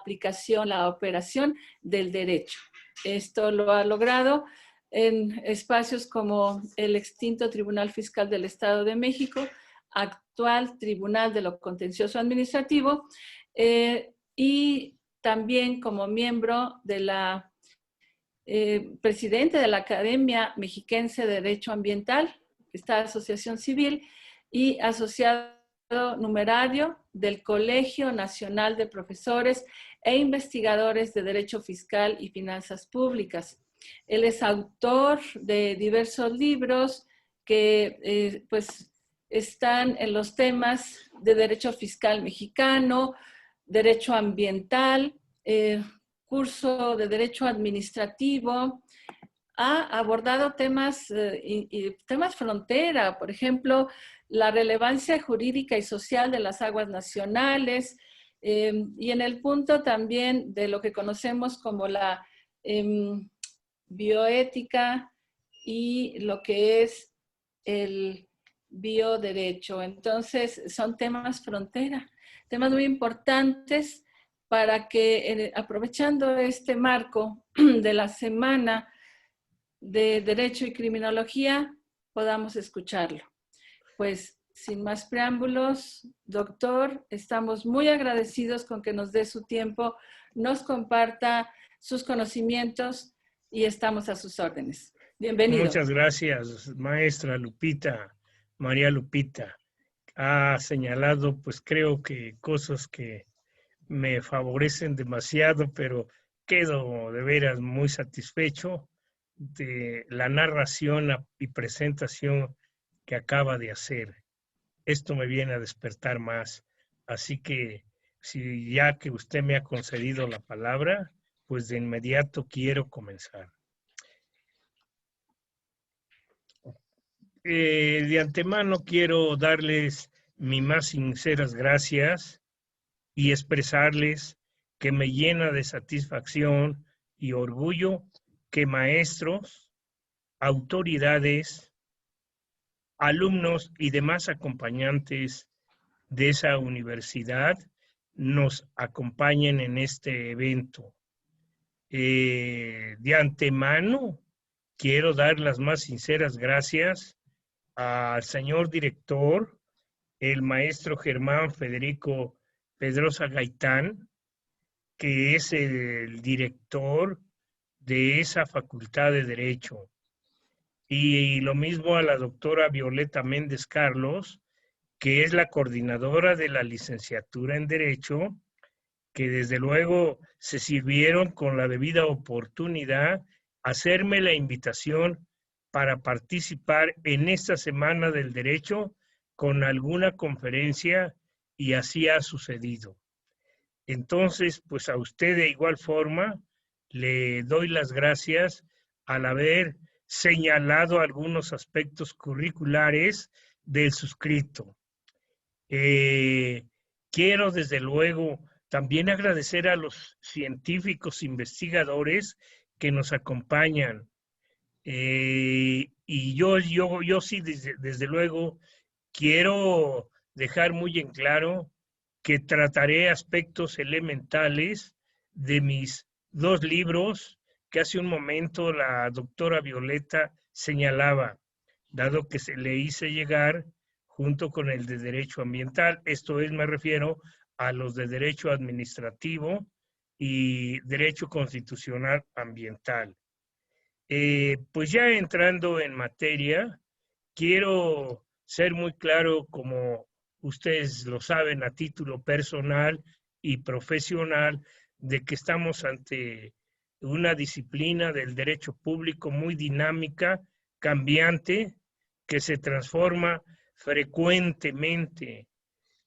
aplicación, la operación del derecho. Esto lo ha logrado en espacios como el extinto Tribunal Fiscal del Estado de México, actual Tribunal de lo Contencioso Administrativo, y también como miembro de la presidente de la Academia Mexiquense de Derecho Ambiental, esta asociación civil, y asociado numerario del Colegio Nacional de Profesores e Investigadores de Derecho Fiscal y Finanzas Públicas. Él es autor de diversos libros que pues están en los temas de derecho fiscal mexicano, derecho ambiental, curso de derecho administrativo. Ha abordado temas, temas frontera, por ejemplo, la relevancia jurídica y social de las aguas nacionales, y en el punto también de lo que conocemos como la bioética y lo que es el bioderecho. Entonces, son temas frontera, temas muy importantes para que, aprovechando este marco de la Semana de Derecho y Criminología, podamos escucharlo. Pues, sin más preámbulos, doctor, estamos muy agradecidos con que nos dé su tiempo, nos comparta sus conocimientos y estamos a sus órdenes. Bienvenido. Muchas gracias, maestra Lupita, María Lupita. Ha señalado, pues creo que cosas que me favorecen demasiado, pero quedo de veras muy satisfecho de la narración y presentación que acaba de hacer. Esto me viene a despertar más. Así que, si ya que usted me ha concedido la palabra, pues de inmediato quiero comenzar. De antemano quiero darles mis más sinceras gracias y expresarles que me llena de satisfacción y orgullo que maestros, autoridades, alumnos y demás acompañantes de esa universidad nos acompañen en este evento. De antemano, quiero dar las más sinceras gracias al señor director, el maestro Germán Federico Pedrosa Gaitán, que es el director de esa Facultad de Derecho. Y lo mismo a la doctora Violeta Méndez Carlos, que es la coordinadora de la licenciatura en Derecho, que desde luego se sirvieron con la debida oportunidad a hacerme la invitación para participar en esta Semana del Derecho con alguna conferencia, y así ha sucedido. Entonces, pues a usted de igual forma le doy las gracias al haber señalado algunos aspectos curriculares del suscrito. Quiero desde luego también agradecer a los científicos investigadores que nos acompañan. Y yo sí, desde luego, quiero dejar muy en claro que trataré aspectos elementales de mis dos libros que hace un momento la doctora Violeta señalaba, dado que se le hice llegar junto con el de Derecho Ambiental. Esto es, me refiero a los de Derecho Administrativo y Derecho Constitucional Ambiental. Pues ya entrando en materia, quiero ser muy claro, como ustedes lo saben, a título personal y profesional, de que estamos ante una disciplina del derecho público muy dinámica, cambiante, que se transforma frecuentemente,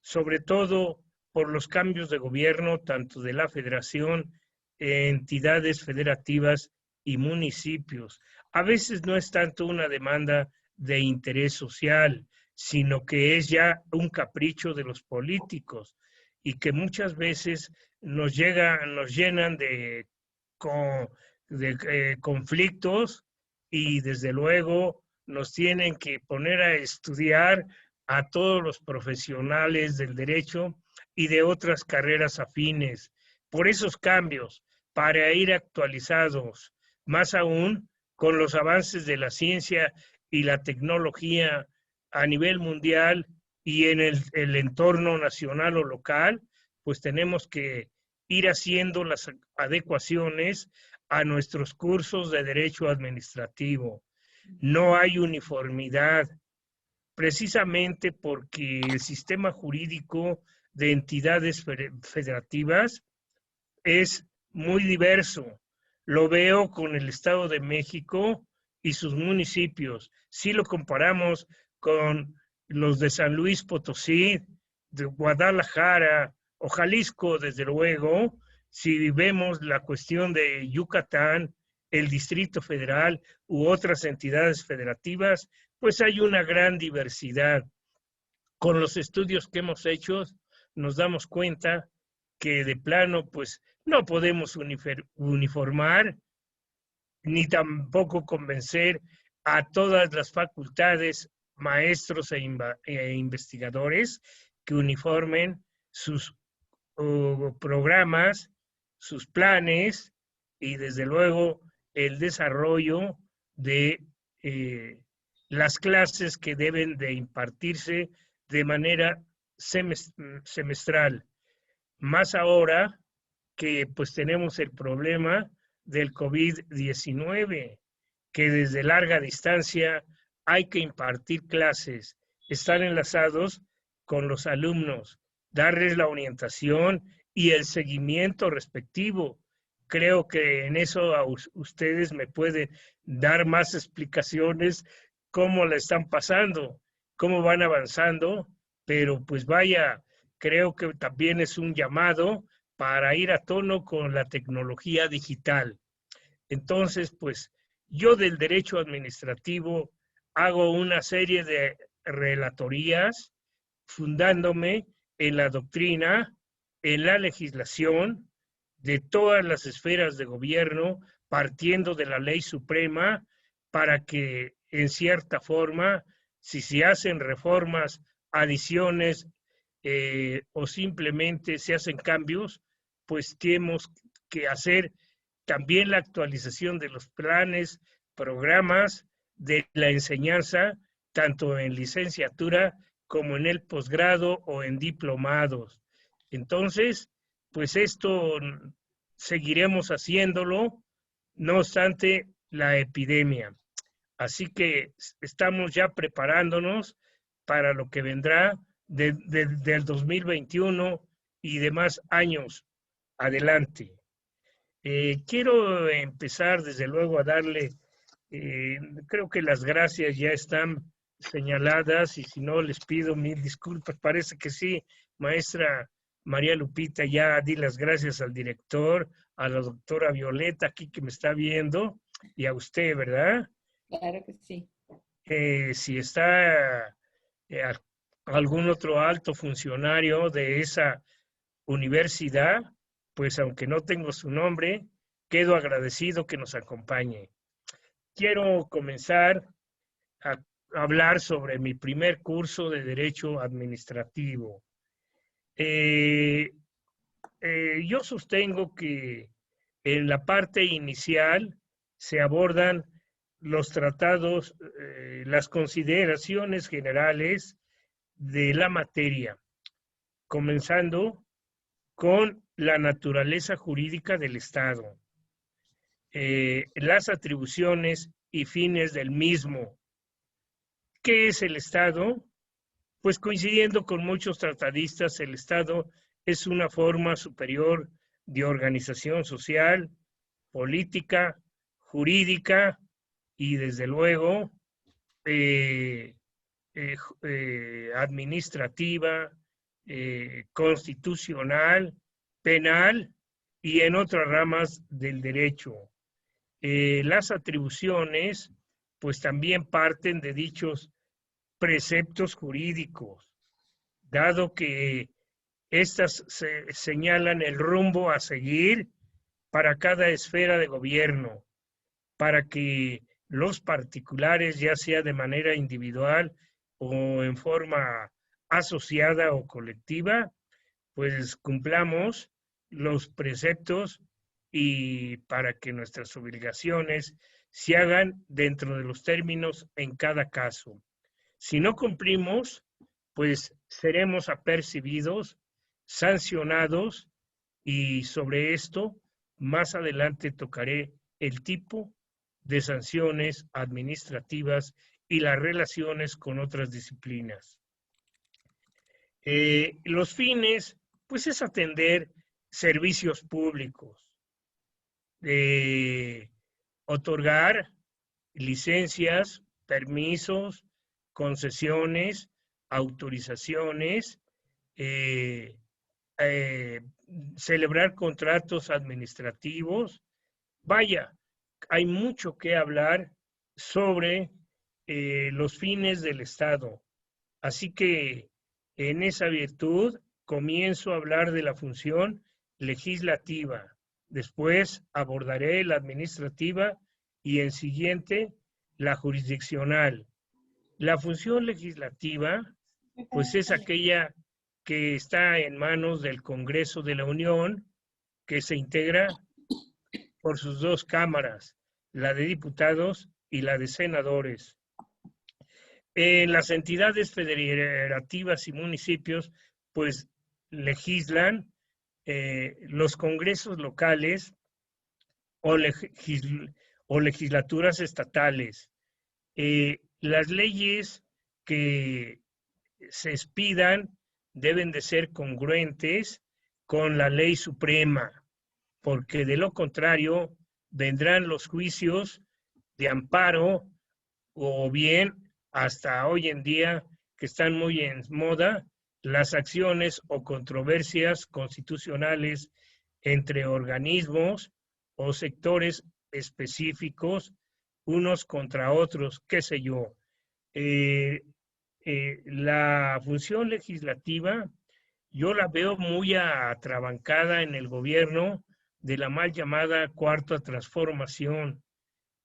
sobre todo por los cambios de gobierno, tanto de la federación, entidades federativas y municipios. A veces no es tanto una demanda de interés social, sino que es ya un capricho de los políticos y que muchas veces nos llenan de conflictos, y desde luego nos tienen que poner a estudiar a todos los profesionales del derecho y de otras carreras afines, por esos cambios, para ir actualizados, más aún con los avances de la ciencia y la tecnología a nivel mundial y en el entorno nacional o local, pues tenemos que ir haciendo las adecuaciones a nuestros cursos de derecho administrativo. No hay uniformidad, precisamente porque el sistema jurídico de entidades federativas es muy diverso. Lo veo con el Estado de México y sus municipios. Si lo comparamos con los de San Luis Potosí, de Guadalajara o Jalisco, desde luego, si vemos la cuestión de Yucatán, el Distrito Federal u otras entidades federativas, pues hay una gran diversidad. Con los estudios que hemos hecho, nos damos cuenta que de plano, pues no podemos uniformar ni tampoco convencer a todas las facultades, maestros e investigadores que uniformen sus programas, sus planes y desde luego el desarrollo de las clases que deben de impartirse de manera semestral. Más ahora que pues tenemos el problema del COVID-19, que desde larga distancia hay que impartir clases, estar enlazados con los alumnos, darles la orientación y el seguimiento respectivo. Creo que en eso ustedes me pueden dar más explicaciones cómo la están pasando, cómo van avanzando, pero pues vaya, creo que también es un llamado para ir a tono con la tecnología digital. Entonces, pues yo del derecho administrativo hago una serie de relatorías fundándome en la doctrina, en la legislación de todas las esferas de gobierno, partiendo de la ley suprema, para que en cierta forma, si se hacen reformas, adiciones o simplemente se hacen cambios, pues tenemos que hacer también la actualización de los planes, programas de la enseñanza, tanto en licenciatura como en el posgrado o en diplomados. Entonces, pues esto seguiremos haciéndolo, no obstante la epidemia. Así que estamos ya preparándonos para lo que vendrá del 2021 y demás años adelante. Quiero empezar desde luego a darle, creo que las gracias ya están señaladas y si no les pido mil disculpas, parece que sí, maestra María Lupita, ya di las gracias al director, a la doctora Violeta aquí que me está viendo y a usted, ¿verdad? Claro que sí. Si está algún otro alto funcionario de esa universidad, pues aunque no tengo su nombre, quedo agradecido que nos acompañe. Quiero comenzar a hablar sobre mi primer curso de Derecho Administrativo. Yo sostengo que en la parte inicial se abordan los tratados, las consideraciones generales de la materia, comenzando con la naturaleza jurídica del Estado, las atribuciones y fines del mismo. ¿Qué es el Estado? Pues coincidiendo con muchos tratadistas, el Estado es una forma superior de organización social, política, jurídica y desde luego administrativa, constitucional, penal y en otras ramas del derecho. Las atribuciones pues también parten de dichos preceptos jurídicos, dado que estas señalan el rumbo a seguir para cada esfera de gobierno, para que los particulares, ya sea de manera individual o en forma asociada o colectiva, pues cumplamos los preceptos y para que nuestras obligaciones se hagan dentro de los términos en cada caso. Si no cumplimos, pues seremos apercibidos, sancionados, y sobre esto más adelante tocaré el tipo de sanciones administrativas y las relaciones con otras disciplinas. Los fines, pues es atender servicios públicos, otorgar licencias, permisos, concesiones, autorizaciones, celebrar contratos administrativos. Vaya, hay mucho que hablar sobre los fines del Estado. Así que en esa virtud comienzo a hablar de la función legislativa. Después abordaré la administrativa y en siguiente la jurisdiccional. La función legislativa, pues es aquella que está en manos del Congreso de la Unión, que se integra por sus dos cámaras, la de diputados y la de senadores. Las entidades federativas y municipios, pues legislan los congresos locales o legislaturas estatales. Las leyes que se expidan deben de ser congruentes con la ley suprema, porque de lo contrario vendrán los juicios de amparo o bien hasta hoy en día que están muy en moda las acciones o controversias constitucionales entre organismos o sectores específicos, unos contra otros, qué sé yo. La función legislativa yo la veo muy atrabancada en el gobierno de la mal llamada Cuarta Transformación.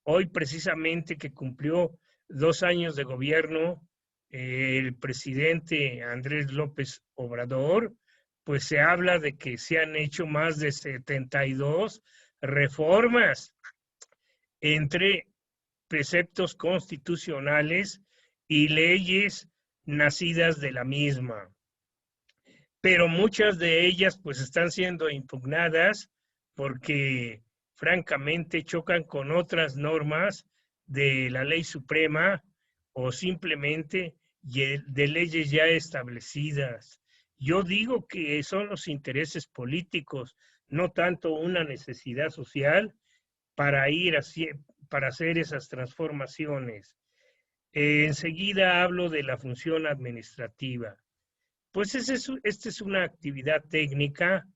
Hoy precisamente que cumplió 2 años de gobierno el presidente Andrés López Obrador, pues se habla de que se han hecho más de 72 reformas entre preceptos constitucionales y leyes nacidas de la misma. Pero muchas de ellas pues están siendo impugnadas porque francamente chocan con otras normas de la ley suprema o simplemente de leyes ya establecidas. Yo digo que son los intereses políticos, no tanto una necesidad social para para hacer esas transformaciones. Enseguida hablo de la función administrativa. Pues esta es una actividad técnica,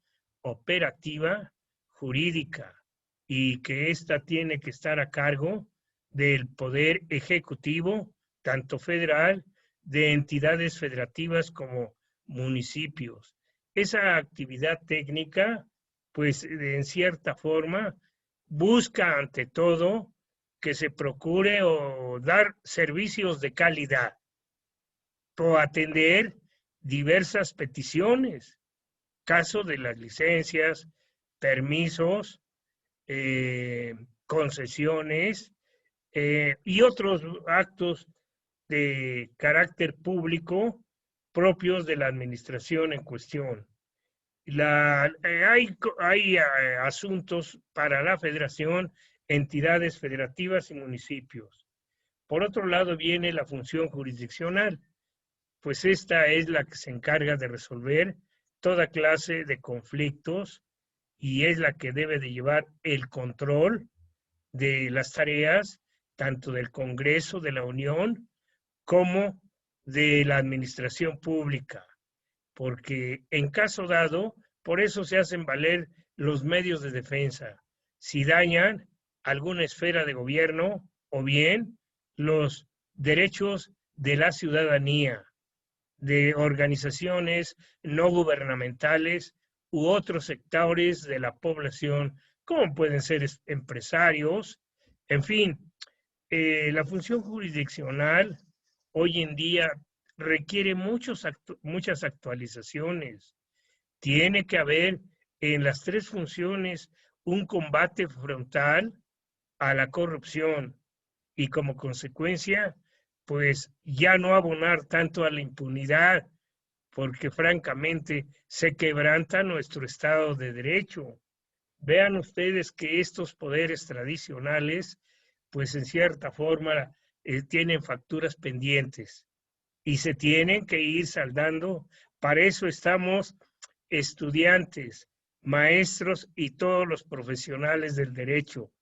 operativa, jurídica, y que esta tiene que estar a cargo del Poder Ejecutivo, tanto federal, de entidades federativas como municipios. Esa actividad técnica, pues en cierta forma, busca ante todo que se procure o dar servicios de calidad o atender diversas peticiones, caso de las licencias, permisos, concesiones y otros actos de carácter público propios de la administración en cuestión. Hay asuntos para la federación, entidades federativas y municipios. Por otro lado viene la función jurisdiccional, pues esta es la que se encarga de resolver toda clase de conflictos y es la que debe de llevar el control de las tareas tanto del Congreso de la Unión como de la administración pública, porque en caso dado, por eso se hacen valer los medios de defensa, si dañan alguna esfera de gobierno o bien los derechos de la ciudadanía, de organizaciones no gubernamentales u otros sectores de la población, como pueden ser empresarios, en fin, la función jurisdiccional hoy en día requiere muchas actualizaciones. Tiene que haber en las tres funciones un combate frontal a la corrupción y como consecuencia, pues ya no abonar tanto a la impunidad, porque francamente se quebranta nuestro Estado de Derecho. Vean ustedes que estos poderes tradicionales, pues en cierta forma, tienen facturas pendientes y se tienen que ir saldando. Para eso estamos estudiantes, maestros y todos los profesionales del derecho,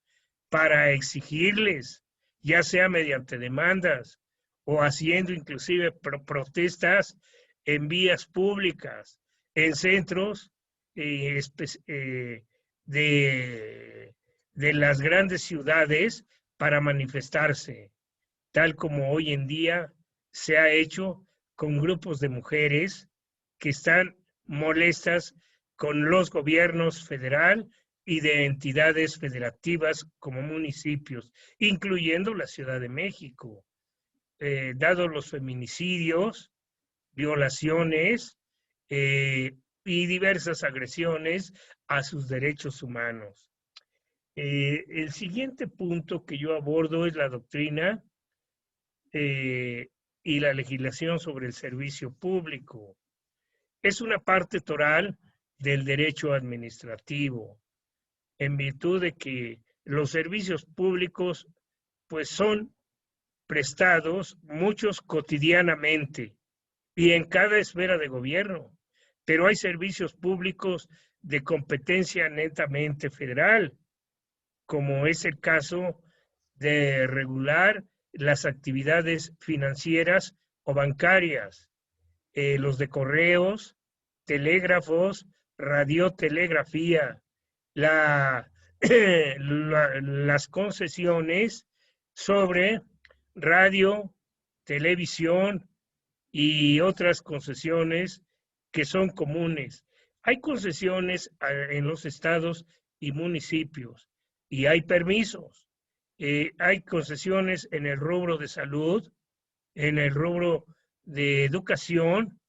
para exigirles, ya sea mediante demandas o haciendo inclusive protestas en vías públicas, en centros eh, eh, de las grandes ciudades para manifestarse, tal como hoy en día se ha hecho con grupos de mujeres que están molestas con los gobiernos federal y de entidades federativas como municipios, incluyendo la Ciudad de México, dado los feminicidios, violaciones y diversas agresiones a sus derechos humanos. El siguiente punto que yo abordo es la doctrina y la legislación sobre el servicio público. Es una parte toral del derecho administrativo, en virtud de que los servicios públicos pues son prestados muchos cotidianamente y en cada esfera de gobierno, pero hay servicios públicos de competencia netamente federal, como es el caso de regular las actividades financieras o bancarias, los de correos, telégrafos, radiotelegrafía, las concesiones sobre radio, televisión y otras concesiones que son comunes. Hay concesiones en los estados y municipios y hay permisos. Hay concesiones en el rubro de salud, en el rubro de educación,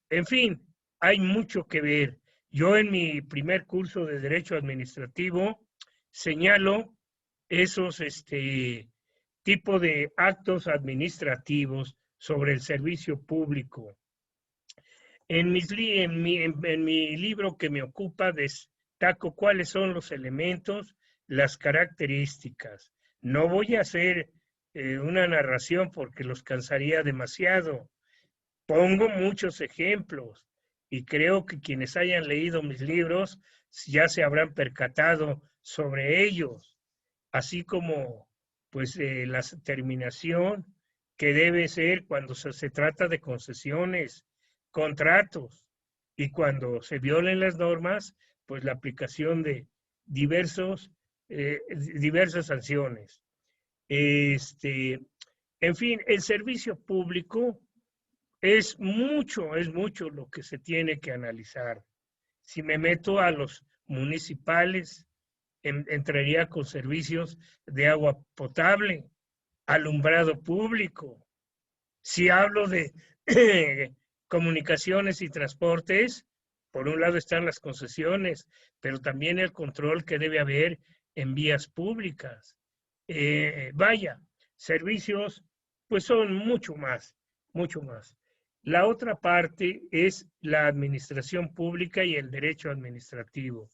en fin, hay mucho que ver. Yo en mi primer curso de Derecho Administrativo señalo esos tipo de actos administrativos sobre el servicio público. En mi libro que me ocupa destaco cuáles son los elementos, las características. No voy a hacer una narración porque los cansaría demasiado. Pongo muchos ejemplos y creo que quienes hayan leído mis libros ya se habrán percatado sobre ellos, así como pues la terminación que debe ser cuando se trata de concesiones, contratos y cuando se violen las normas, pues la aplicación de diversas sanciones. En fin, el servicio público es mucho lo que se tiene que analizar. Si me meto a los municipales, entraría con servicios de agua potable, alumbrado público. Si hablo de comunicaciones y transportes, por un lado están las concesiones, pero también el control que debe haber en vías públicas. Vaya, servicios, pues son mucho más. La otra parte es la administración pública y el derecho administrativo.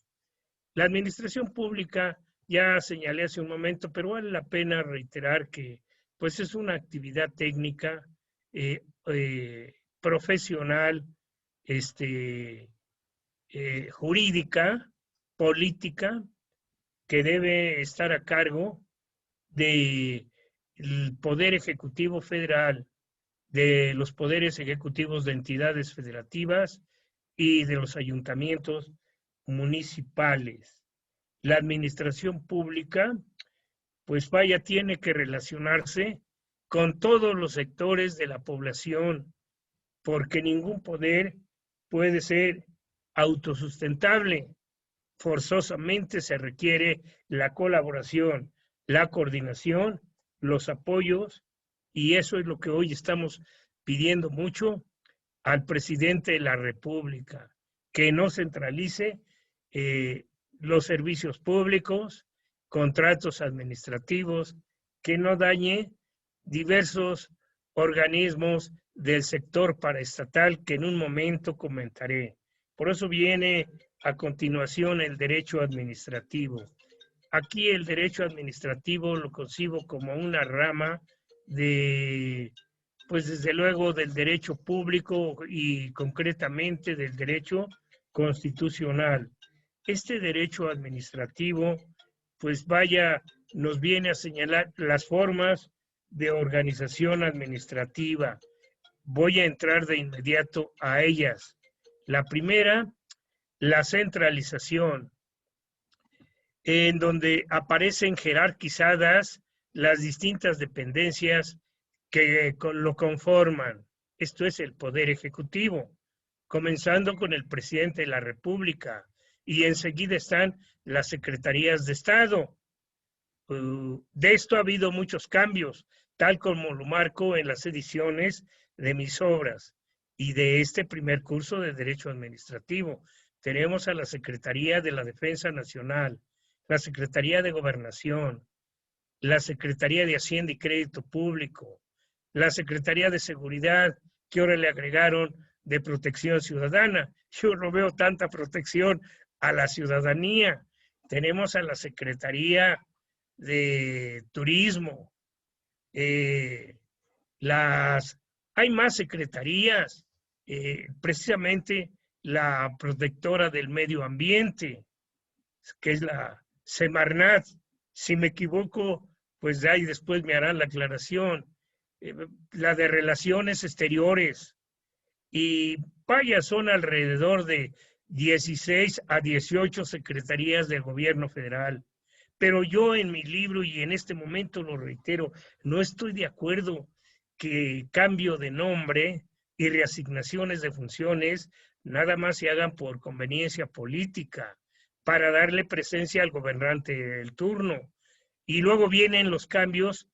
La administración pública, ya señalé hace un momento, pero vale la pena reiterar que pues es una actividad técnica, profesional, jurídica, política, que debe estar a cargo del Poder Ejecutivo Federal, de los poderes ejecutivos de entidades federativas y de los ayuntamientos municipales. La administración pública, pues vaya, tiene que relacionarse con todos los sectores de la población, porque ningún poder puede ser autosustentable. Forzosamente se requiere la colaboración, la coordinación, los apoyos, y eso es lo que hoy estamos pidiendo mucho al presidente de la República, que no centralice los servicios públicos, contratos administrativos, que no dañe diversos organismos del sector paraestatal que en un momento comentaré. Por eso viene a continuación el derecho administrativo. Aquí el derecho administrativo lo concibo como una rama de, pues desde luego del derecho público y concretamente del derecho constitucional. Este derecho administrativo, pues vaya, nos viene a señalar las formas de organización administrativa. Voy a entrar de inmediato a ellas. La primera, la centralización, en donde aparecen jerarquizadas las distintas dependencias que lo conforman. Esto es el Poder Ejecutivo, comenzando con el presidente de la República, y enseguida están las secretarías de Estado. De esto ha habido muchos cambios, tal como lo marco en las ediciones de mis obras y de este primer curso de Derecho Administrativo. Tenemos a la Secretaría de la Defensa Nacional, la Secretaría de Gobernación, la Secretaría de Hacienda y Crédito Público, la Secretaría de Seguridad, que ahora le agregaron de Protección Ciudadana. Yo no veo tanta protección a la ciudadanía. Tenemos a la Secretaría de Turismo. Hay más secretarías, precisamente la protectora del medio ambiente, que es la Semarnat. Si me equivoco, pues de ahí después me harán la aclaración. La de Relaciones Exteriores. Y vaya, son alrededor de 16 a 18 secretarías del gobierno federal. Pero yo en mi libro, y en este momento lo reitero, no estoy de acuerdo que cambio de nombre y reasignaciones de funciones nada más se hagan por conveniencia política, para darle presencia al gobernante del turno. Y luego vienen los cambios,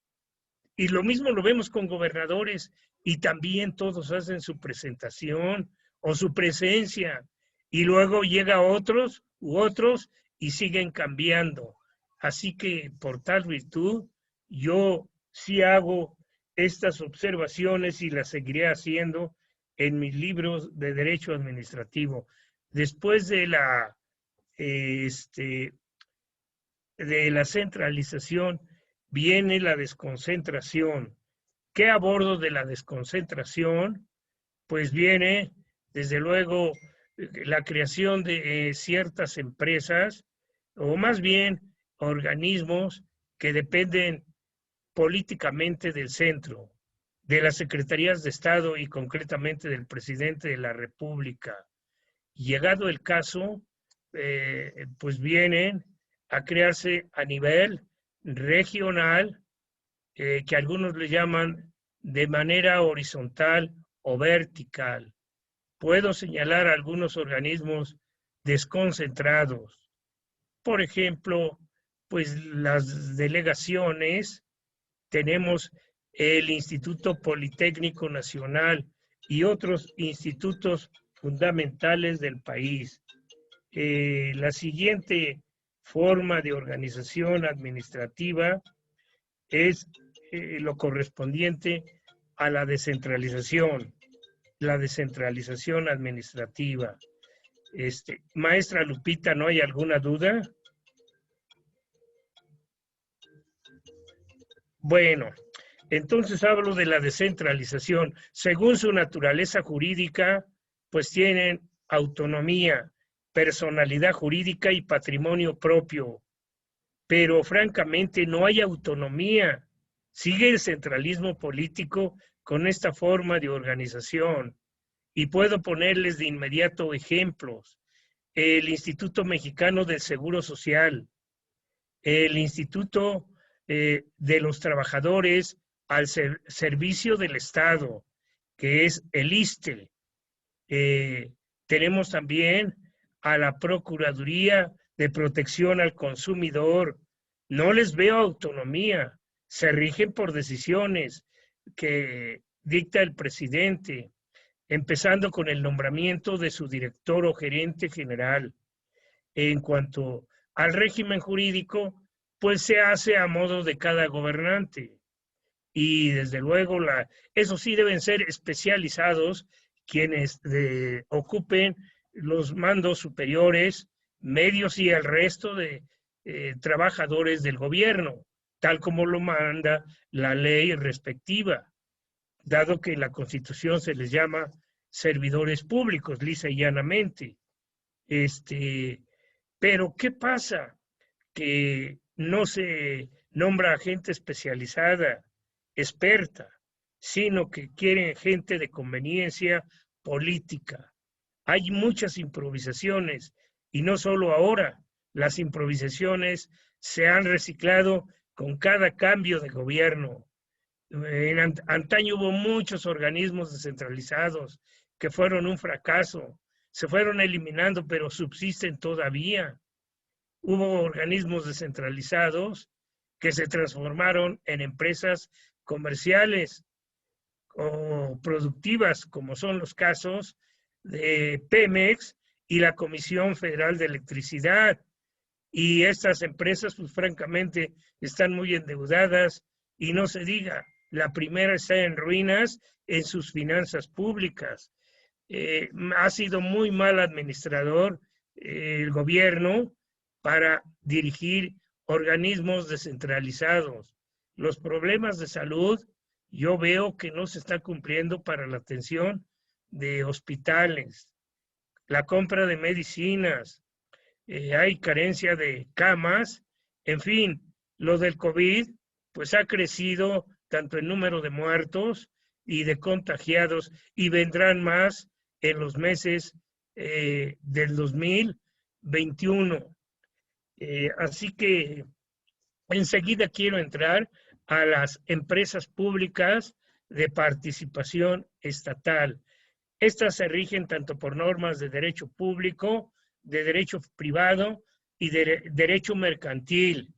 y lo mismo lo vemos con gobernadores, y también todos hacen su presentación o su presencia, y luego llega otros u otros y siguen cambiando. Así que por tal virtud, yo sí hago estas observaciones y las seguiré haciendo en mis libros de Derecho Administrativo. Después de la centralización viene la desconcentración. ¿Qué abordo de la desconcentración? Pues viene, desde luego, la creación de ciertas empresas, o más bien organismos que dependen políticamente del centro, de las secretarías de Estado y concretamente del presidente de la República. Llegado el caso, pues vienen a crearse a nivel regional, que algunos le llaman de manera horizontal o vertical. Puedo señalar algunos organismos desconcentrados. Por ejemplo, pues las delegaciones, tenemos el Instituto Politécnico Nacional y otros institutos fundamentales del país. La siguiente forma de organización administrativa es lo correspondiente a la descentralización administrativa. Maestra Lupita, ¿no hay alguna duda? Bueno, entonces hablo de la descentralización. Según su naturaleza jurídica, pues tienen autonomía, personalidad jurídica y patrimonio propio. Pero francamente no hay autonomía. Sigue el centralismo político con esta forma de organización. Y puedo ponerles de inmediato ejemplos. El Instituto Mexicano del Seguro Social, el Instituto de los Trabajadores al Servicio del Estado, que es el ISSSTE. Tenemos también a la Procuraduría de Protección al Consumidor. No les veo autonomía, se rigen por decisiones que dicta el presidente, empezando con el nombramiento de su director o gerente general. en cuanto al régimen jurídico, pues se hace a modo de cada gobernante. Y desde luego, eso sí deben ser especializados quienes ocupen los mandos superiores, medios y el resto de trabajadores del gobierno, tal como lo manda la ley respectiva, dado que en la Constitución se les llama servidores públicos, lisa y llanamente. Pero ¿qué pasa? Que no se nombra gente especializada, experta, sino que quieren gente de conveniencia política. Hay muchas improvisaciones y no solo ahora, las improvisaciones se han reciclado con cada cambio de gobierno. Antaño hubo muchos organismos descentralizados que fueron un fracaso, se fueron eliminando, pero subsisten todavía. Hubo organismos descentralizados que se transformaron en empresas comerciales o productivas, como son los casos de Pemex y la Comisión Federal de Electricidad. Y estas empresas, pues francamente, están muy endeudadas y no se diga, la primera está en ruinas en sus finanzas públicas. Ha sido muy mal administrador el gobierno para dirigir organismos descentralizados. Los problemas de salud, yo veo que no se está cumpliendo para la atención de hospitales, la compra de medicinas, hay carencia de camas, en fin, lo del COVID, pues ha crecido tanto el número de muertos y de contagiados, y vendrán más en los meses del 2021. Así que enseguida quiero entrar a las empresas públicas de participación estatal. Estas se rigen tanto por normas de derecho público, de derecho privado y de derecho mercantil,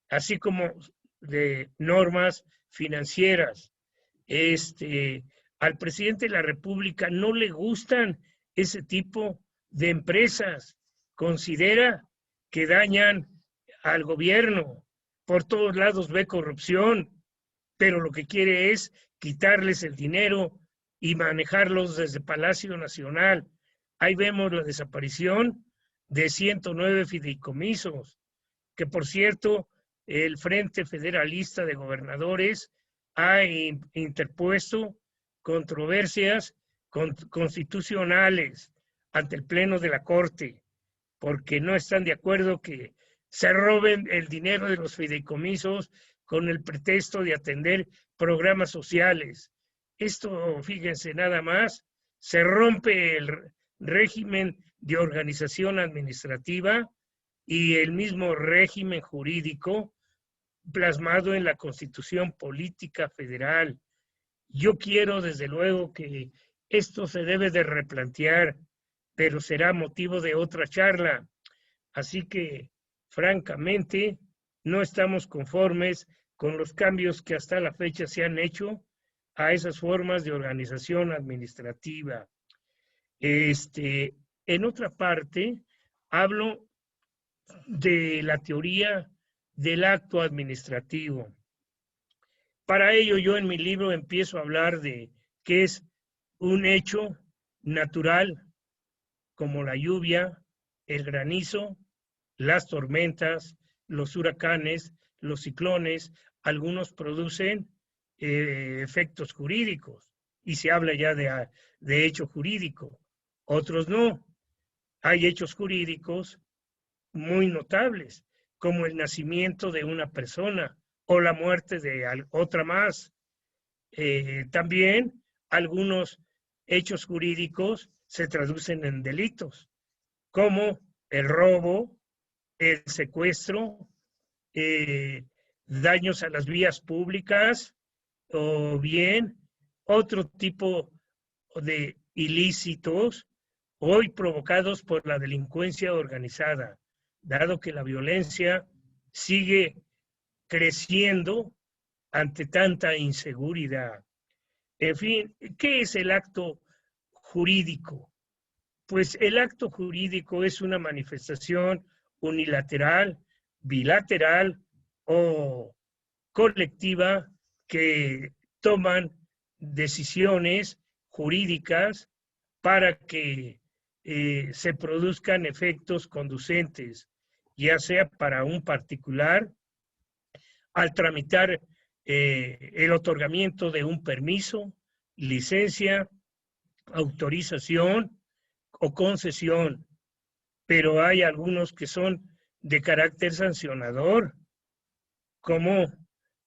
así como de normas financieras. Al presidente de la República no le gustan ese tipo de empresas. Considera que dañan al gobierno. Por todos lados ve corrupción, pero lo que quiere es quitarles el dinero y manejarlos desde Palacio Nacional. Ahí vemos la desaparición de 109 fideicomisos, que por cierto, el Frente Federalista de Gobernadores ha interpuesto controversias constitucionales ante el Pleno de la Corte, porque no están de acuerdo que se roben el dinero de los fideicomisos con el pretexto de atender programas sociales. Esto, fíjense nada más, se rompe el régimen de organización administrativa y el mismo régimen jurídico plasmado en la Constitución Política Federal. Yo quiero, desde luego, que esto se debe de replantear, pero será motivo de otra charla. Así que, francamente, no estamos conformes con los cambios que hasta la fecha se han hecho a esas formas de organización administrativa. En otra parte, hablo de la teoría del acto administrativo. Para ello, yo en mi libro empiezo a hablar de qué es un hecho natural, como la lluvia, el granizo, las tormentas, los huracanes, los ciclones. Algunos producen efectos jurídicos y se habla ya de hecho jurídico. Otros no. Hay hechos jurídicos muy notables, como el nacimiento de una persona o la muerte de otra más. También algunos hechos jurídicos se traducen en delitos, como el robo, el secuestro, daños a las vías públicas o bien otro tipo de ilícitos hoy provocados por la delincuencia organizada, dado que la violencia sigue creciendo ante tanta inseguridad. En fin, ¿qué es el acto jurídico? pues el acto jurídico es una manifestación unilateral, bilateral o colectiva que toman decisiones jurídicas para que se produzcan efectos conducentes, ya sea para un particular, al tramitar el otorgamiento de un permiso, licencia, autorización o concesión, pero hay algunos que son de carácter sancionador, como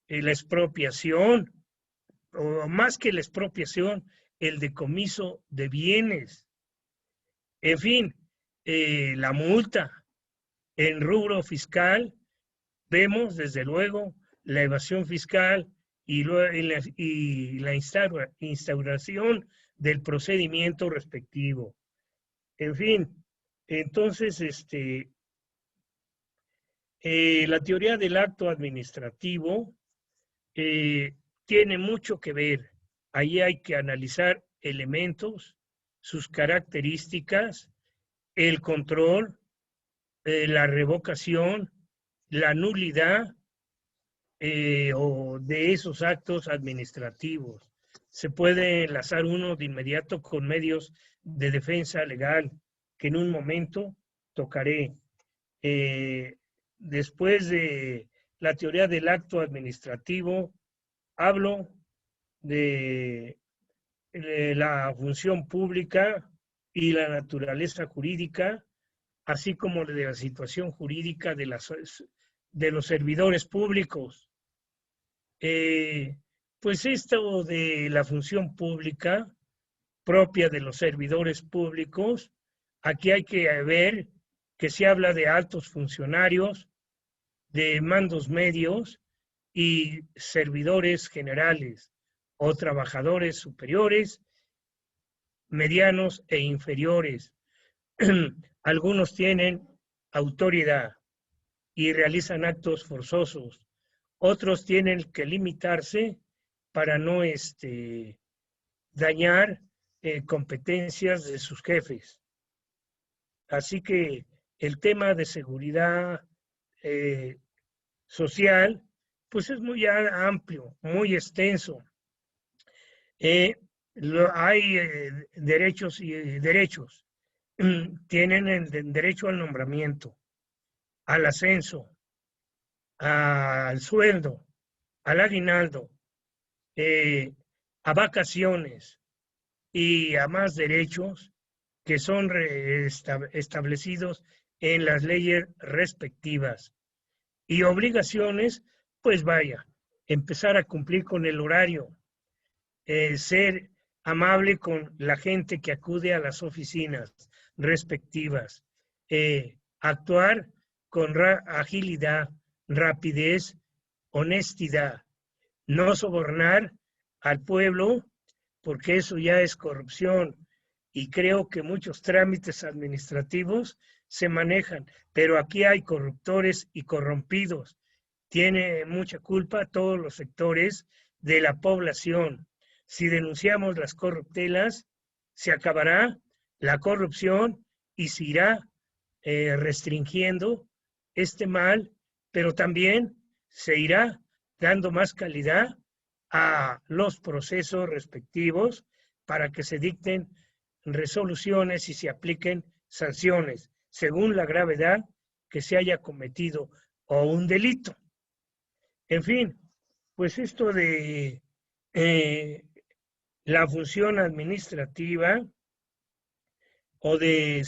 la expropiación, o más que la expropiación, el decomiso de bienes. En fin, la multa. En rubro fiscal vemos desde luego la evasión fiscal y la instauración del procedimiento respectivo. En fin, entonces, la teoría del acto administrativo tiene mucho que ver. Ahí hay que analizar elementos, sus características, el control, la revocación, la nulidad o de esos actos administrativos. Se puede enlazar uno de inmediato con medios de defensa legal, que en un momento tocaré. Después de la teoría del acto administrativo, hablo de la función pública y la naturaleza jurídica, así como de la situación jurídica de los servidores públicos. Pues esto de la función pública propia de los servidores públicos, aquí hay que ver que se habla de altos funcionarios, de mandos medios y servidores generales o trabajadores superiores, medianos e inferiores. Algunos tienen autoridad y realizan actos forzosos. Otros tienen que limitarse para no dañar competencias de sus jefes. Así que el tema de seguridad social, pues es muy amplio, muy extenso. Hay derechos y derechos. Tienen el derecho al nombramiento, al ascenso, al sueldo, al aguinaldo, a vacaciones y a más derechos que son establecidos en las leyes respectivas. Y obligaciones, pues vaya, empezar a cumplir con el horario, ser amable con la gente que acude a las oficinas respectivas, actuar con agilidad, rapidez, honestidad, no sobornar al pueblo, porque eso ya es corrupción. Y creo que muchos trámites administrativos se manejan, pero aquí hay corruptores y corrompidos. Tiene mucha culpa todos los sectores de la población. Si denunciamos las corruptelas, se acabará la corrupción y se irá restringiendo este mal, pero también se irá dando más calidad a los procesos respectivos para que se dicten resoluciones y se apliquen sanciones según la gravedad que se haya cometido o un delito. En fin, pues esto de la función administrativa o de,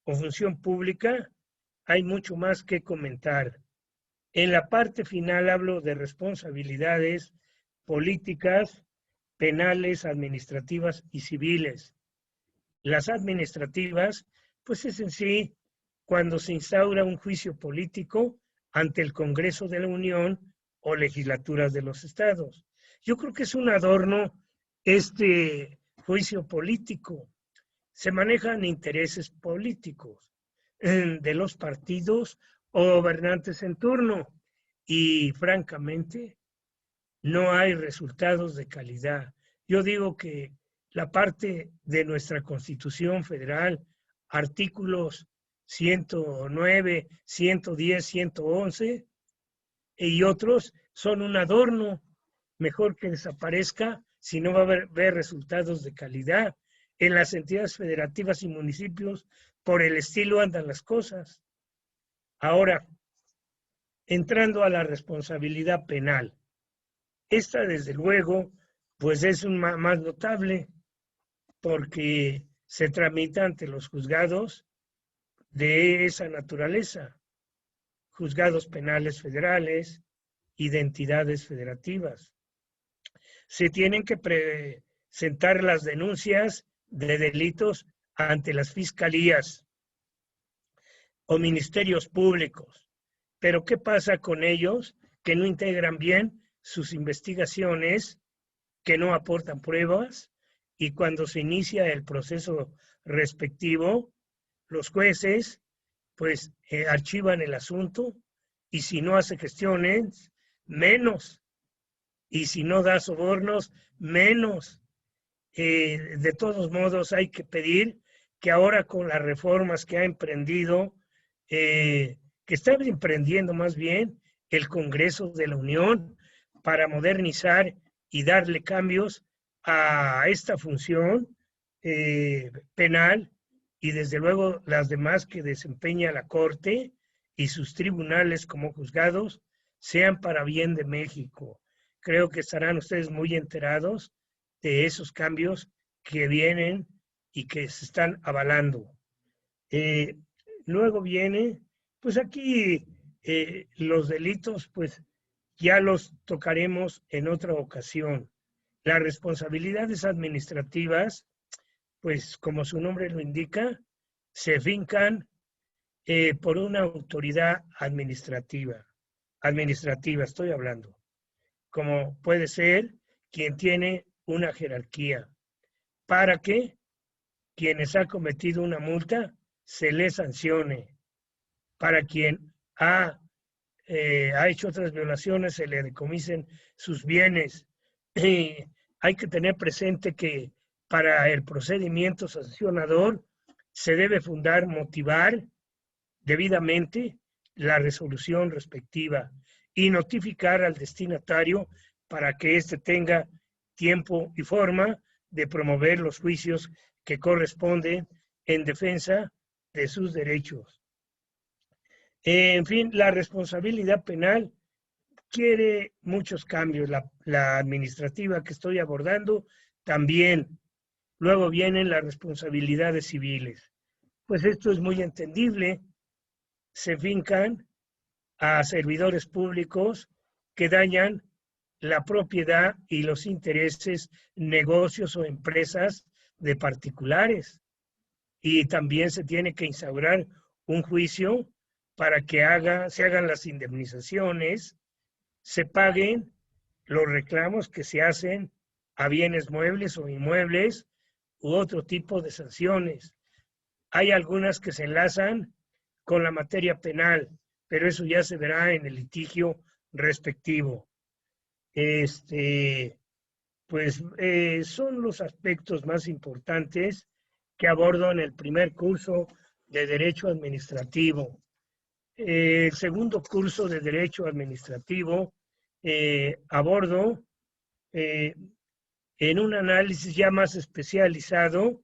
o función pública, hay mucho más que comentar. En la parte final hablo de responsabilidades políticas, penales, administrativas y civiles. Las administrativas, pues es en sí cuando se instaura un juicio político ante el Congreso de la Unión o legislaturas de los estados. Yo creo que es un adorno este juicio político. Se manejan intereses políticos de los partidos o gobernantes en turno y francamente no hay resultados de calidad. Yo digo que la parte de nuestra Constitución Federal, artículos 109, 110, 111 y otros son un adorno. Mejor que desaparezca si no va a haber resultados de calidad. En las entidades federativas y municipios, por el estilo andan las cosas. Ahora, entrando a la responsabilidad penal. Esta, desde luego, pues es más notable porque se tramita ante los juzgados de esa naturaleza, juzgados penales federales y de entidades federativas. Se tienen que presentar las denuncias de delitos ante las fiscalías o ministerios públicos. Pero ¿qué pasa con ellos que no integran bien sus investigaciones, que no aportan pruebas? Y cuando se inicia el proceso respectivo, los jueces pues archivan el asunto y si no hace gestiones, menos. Y si no da sobornos, menos. De todos modos, hay que pedir que ahora con las reformas que ha emprendido, que está emprendiendo más bien el Congreso de la Unión para modernizar y darle cambios a esta función penal y desde luego las demás que desempeña la Corte y sus tribunales como juzgados sean para bien de México. Creo que estarán ustedes muy enterados de esos cambios que vienen y que se están avalando. Luego viene, pues aquí los delitos, pues ya los tocaremos en otra ocasión. Las responsabilidades administrativas, pues como su nombre lo indica, se fincan por una autoridad administrativa estoy hablando, como puede ser quien tiene una jerarquía, para que quienes ha cometido una multa se les sancione, para quien ha hecho otras violaciones se le decomisen sus bienes. Hay que tener presente que para el procedimiento sancionador se debe fundar, motivar debidamente la resolución respectiva y notificar al destinatario para que éste tenga tiempo y forma de promover los juicios que corresponden en defensa de sus derechos. En fin, la responsabilidad penal quiere muchos cambios. La administrativa que estoy abordando también. Luego vienen las responsabilidades civiles. Pues esto es muy entendible. Se fincan a servidores públicos que dañan la propiedad y los intereses, negocios o empresas de particulares. Y también se tiene que instaurar un juicio para que se hagan las indemnizaciones, se paguen los reclamos que se hacen a bienes muebles o inmuebles u otro tipo de sanciones. Hay algunas que se enlazan con la materia penal, pero eso ya se verá en el litigio respectivo. Son los aspectos más importantes que abordo en el primer curso de Derecho Administrativo. El segundo curso de Derecho Administrativo abordo en un análisis ya más especializado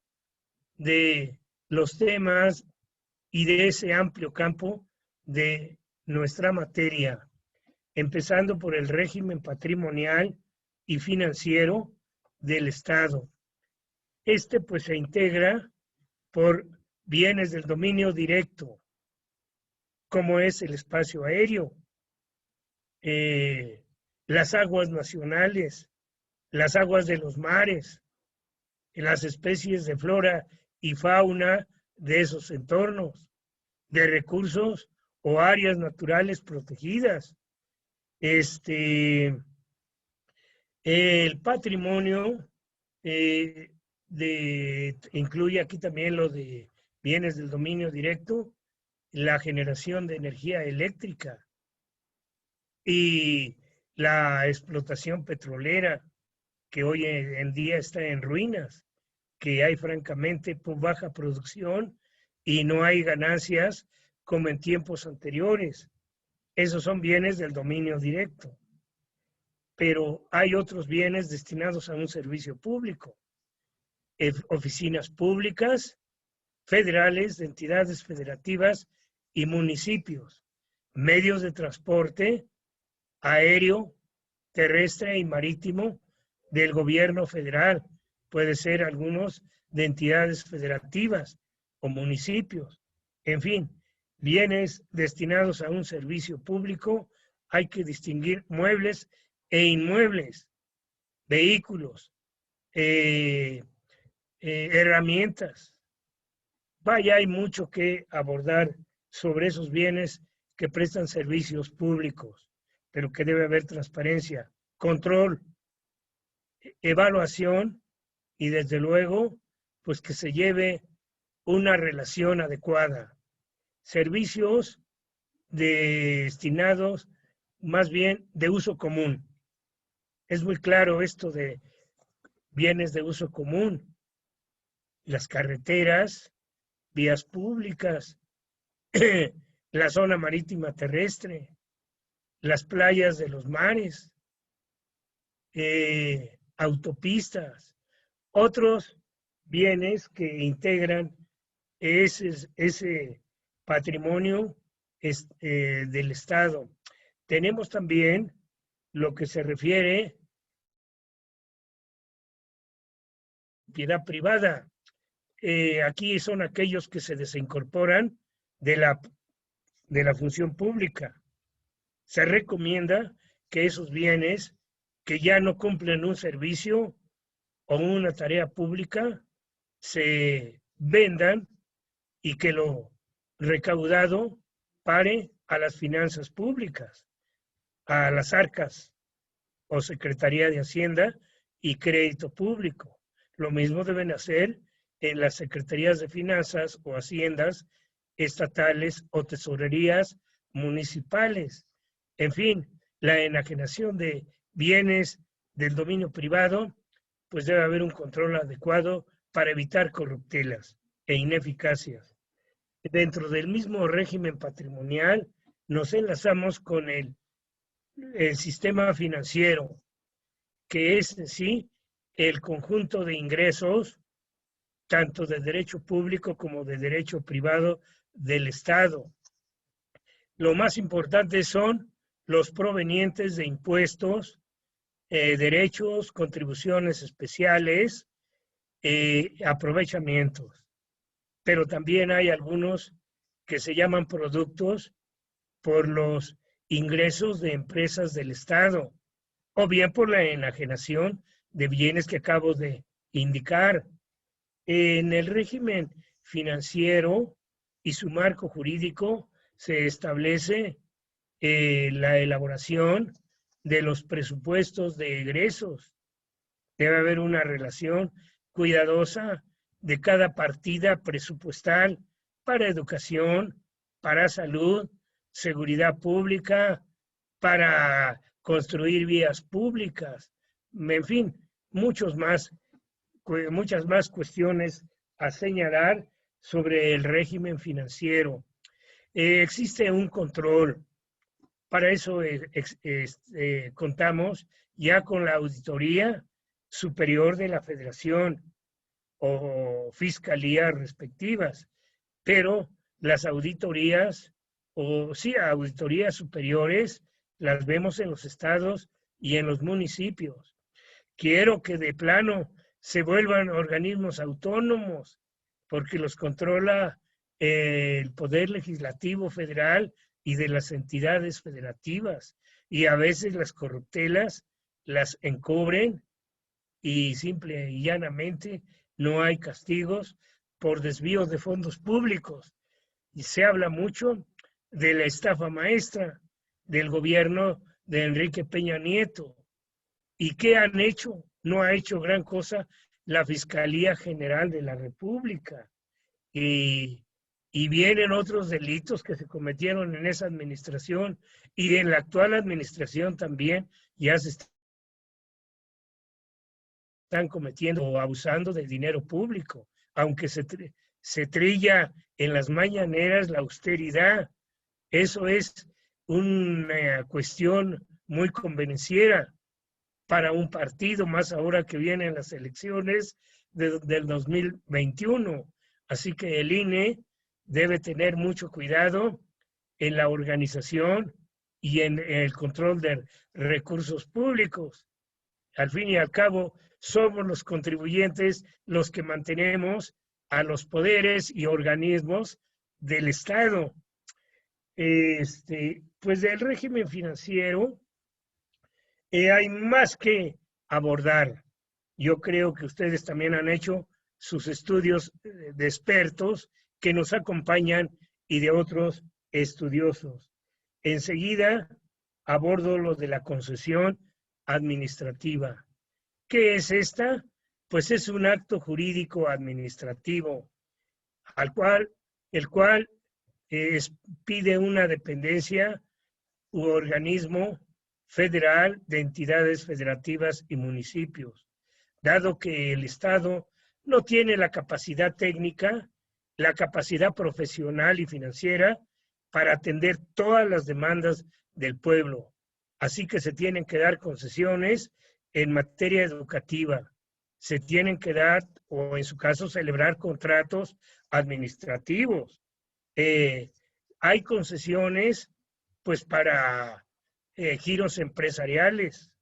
de los temas y de ese amplio campo de nuestra materia, empezando por el régimen patrimonial y financiero del Estado. Pues se integra por bienes del dominio directo, como es el espacio aéreo, las aguas nacionales, las aguas de los mares, las especies de flora y fauna de esos entornos, de recursos o áreas naturales protegidas. El patrimonio incluye aquí también lo de bienes del dominio directo, la generación de energía eléctrica y la explotación petrolera, que hoy en día está en ruinas, que hay francamente baja producción y no hay ganancias como en tiempos anteriores. Esos son bienes del dominio directo. Pero hay otros bienes destinados a un servicio público. Oficinas públicas, federales, de entidades federativas y municipios. Medios de transporte aéreo, terrestre y marítimo del gobierno federal. Puede ser algunos de entidades federativas o municipios. En fin, bienes destinados a un servicio público, hay que distinguir muebles e inmuebles, vehículos, herramientas. Vaya, hay mucho que abordar sobre esos bienes que prestan servicios públicos, pero que debe haber transparencia, control, evaluación y desde luego, pues que se lleve una relación adecuada. Servicios destinados más bien de uso común. Es muy claro esto de bienes de uso común. Las carreteras, vías públicas, la zona marítima terrestre, las playas de los mares, autopistas, otros bienes que integran ese patrimonio del Estado. Tenemos también lo que se refiere a propiedad privada. Aquí son aquellos que se desincorporan de la función pública. Se recomienda que esos bienes que ya no cumplen un servicio o una tarea pública se vendan y que lo recaudado pare a las finanzas públicas, a las arcas o Secretaría de Hacienda y Crédito Público. Lo mismo deben hacer en las secretarías de finanzas o haciendas estatales o tesorerías municipales. En fin, la enajenación de bienes del dominio privado, pues debe haber un control adecuado para evitar corruptelas e ineficacias. Dentro del mismo régimen patrimonial nos enlazamos con el sistema financiero, que es en sí el conjunto de ingresos, tanto de derecho público como de derecho privado del Estado. Lo más importante son los provenientes de impuestos, derechos, contribuciones especiales, aprovechamientos. Pero también hay algunos que se llaman productos por los ingresos de empresas del Estado o bien por la enajenación de bienes que acabo de indicar. En el régimen financiero y su marco jurídico se establece la elaboración de los presupuestos de egresos. Debe haber una relación cuidadosa de cada partida presupuestal para educación, para salud, seguridad pública, para construir vías públicas, en fin, muchas más cuestiones a señalar sobre el régimen financiero. Existe un control. Para eso contamos ya con la Auditoría Superior de la Federación o fiscalías respectivas, pero las auditorías auditorías superiores las vemos en los estados y en los municipios. Quiero que de plano se vuelvan organismos autónomos, porque los controla el Poder Legislativo Federal y de las entidades federativas, y a veces las corruptelas las encubren y simple y llanamente no hay castigos por desvío de fondos públicos. Y se habla mucho de la estafa maestra del gobierno de Enrique Peña Nieto. ¿Y qué han hecho? No ha hecho gran cosa la Fiscalía General de la República. Y vienen otros delitos que se cometieron en esa administración y en la actual administración también ya se está están cometiendo o abusando del dinero público, aunque se trilla en las mañaneras la austeridad. Eso es una cuestión muy convenenciera para un partido, más ahora que vienen las elecciones del 2021. Así que el INE debe tener mucho cuidado en la organización y en el control de recursos públicos. Al fin y al cabo, somos los contribuyentes los que mantenemos a los poderes y organismos del Estado. Pues del régimen financiero hay más que abordar. Yo creo que ustedes también han hecho sus estudios de expertos que nos acompañan y de otros estudiosos. Enseguida abordo lo de la concesión administrativa. ¿Qué es esta? Pues es un acto jurídico administrativo, el cual pide una dependencia u organismo federal de entidades federativas y municipios, dado que el Estado no tiene la capacidad técnica, la capacidad profesional y financiera para atender todas las demandas del pueblo. Así que se tienen que dar concesiones en materia educativa, se tienen que dar, o en su caso, celebrar contratos administrativos. Hay concesiones, pues, para giros empresariales,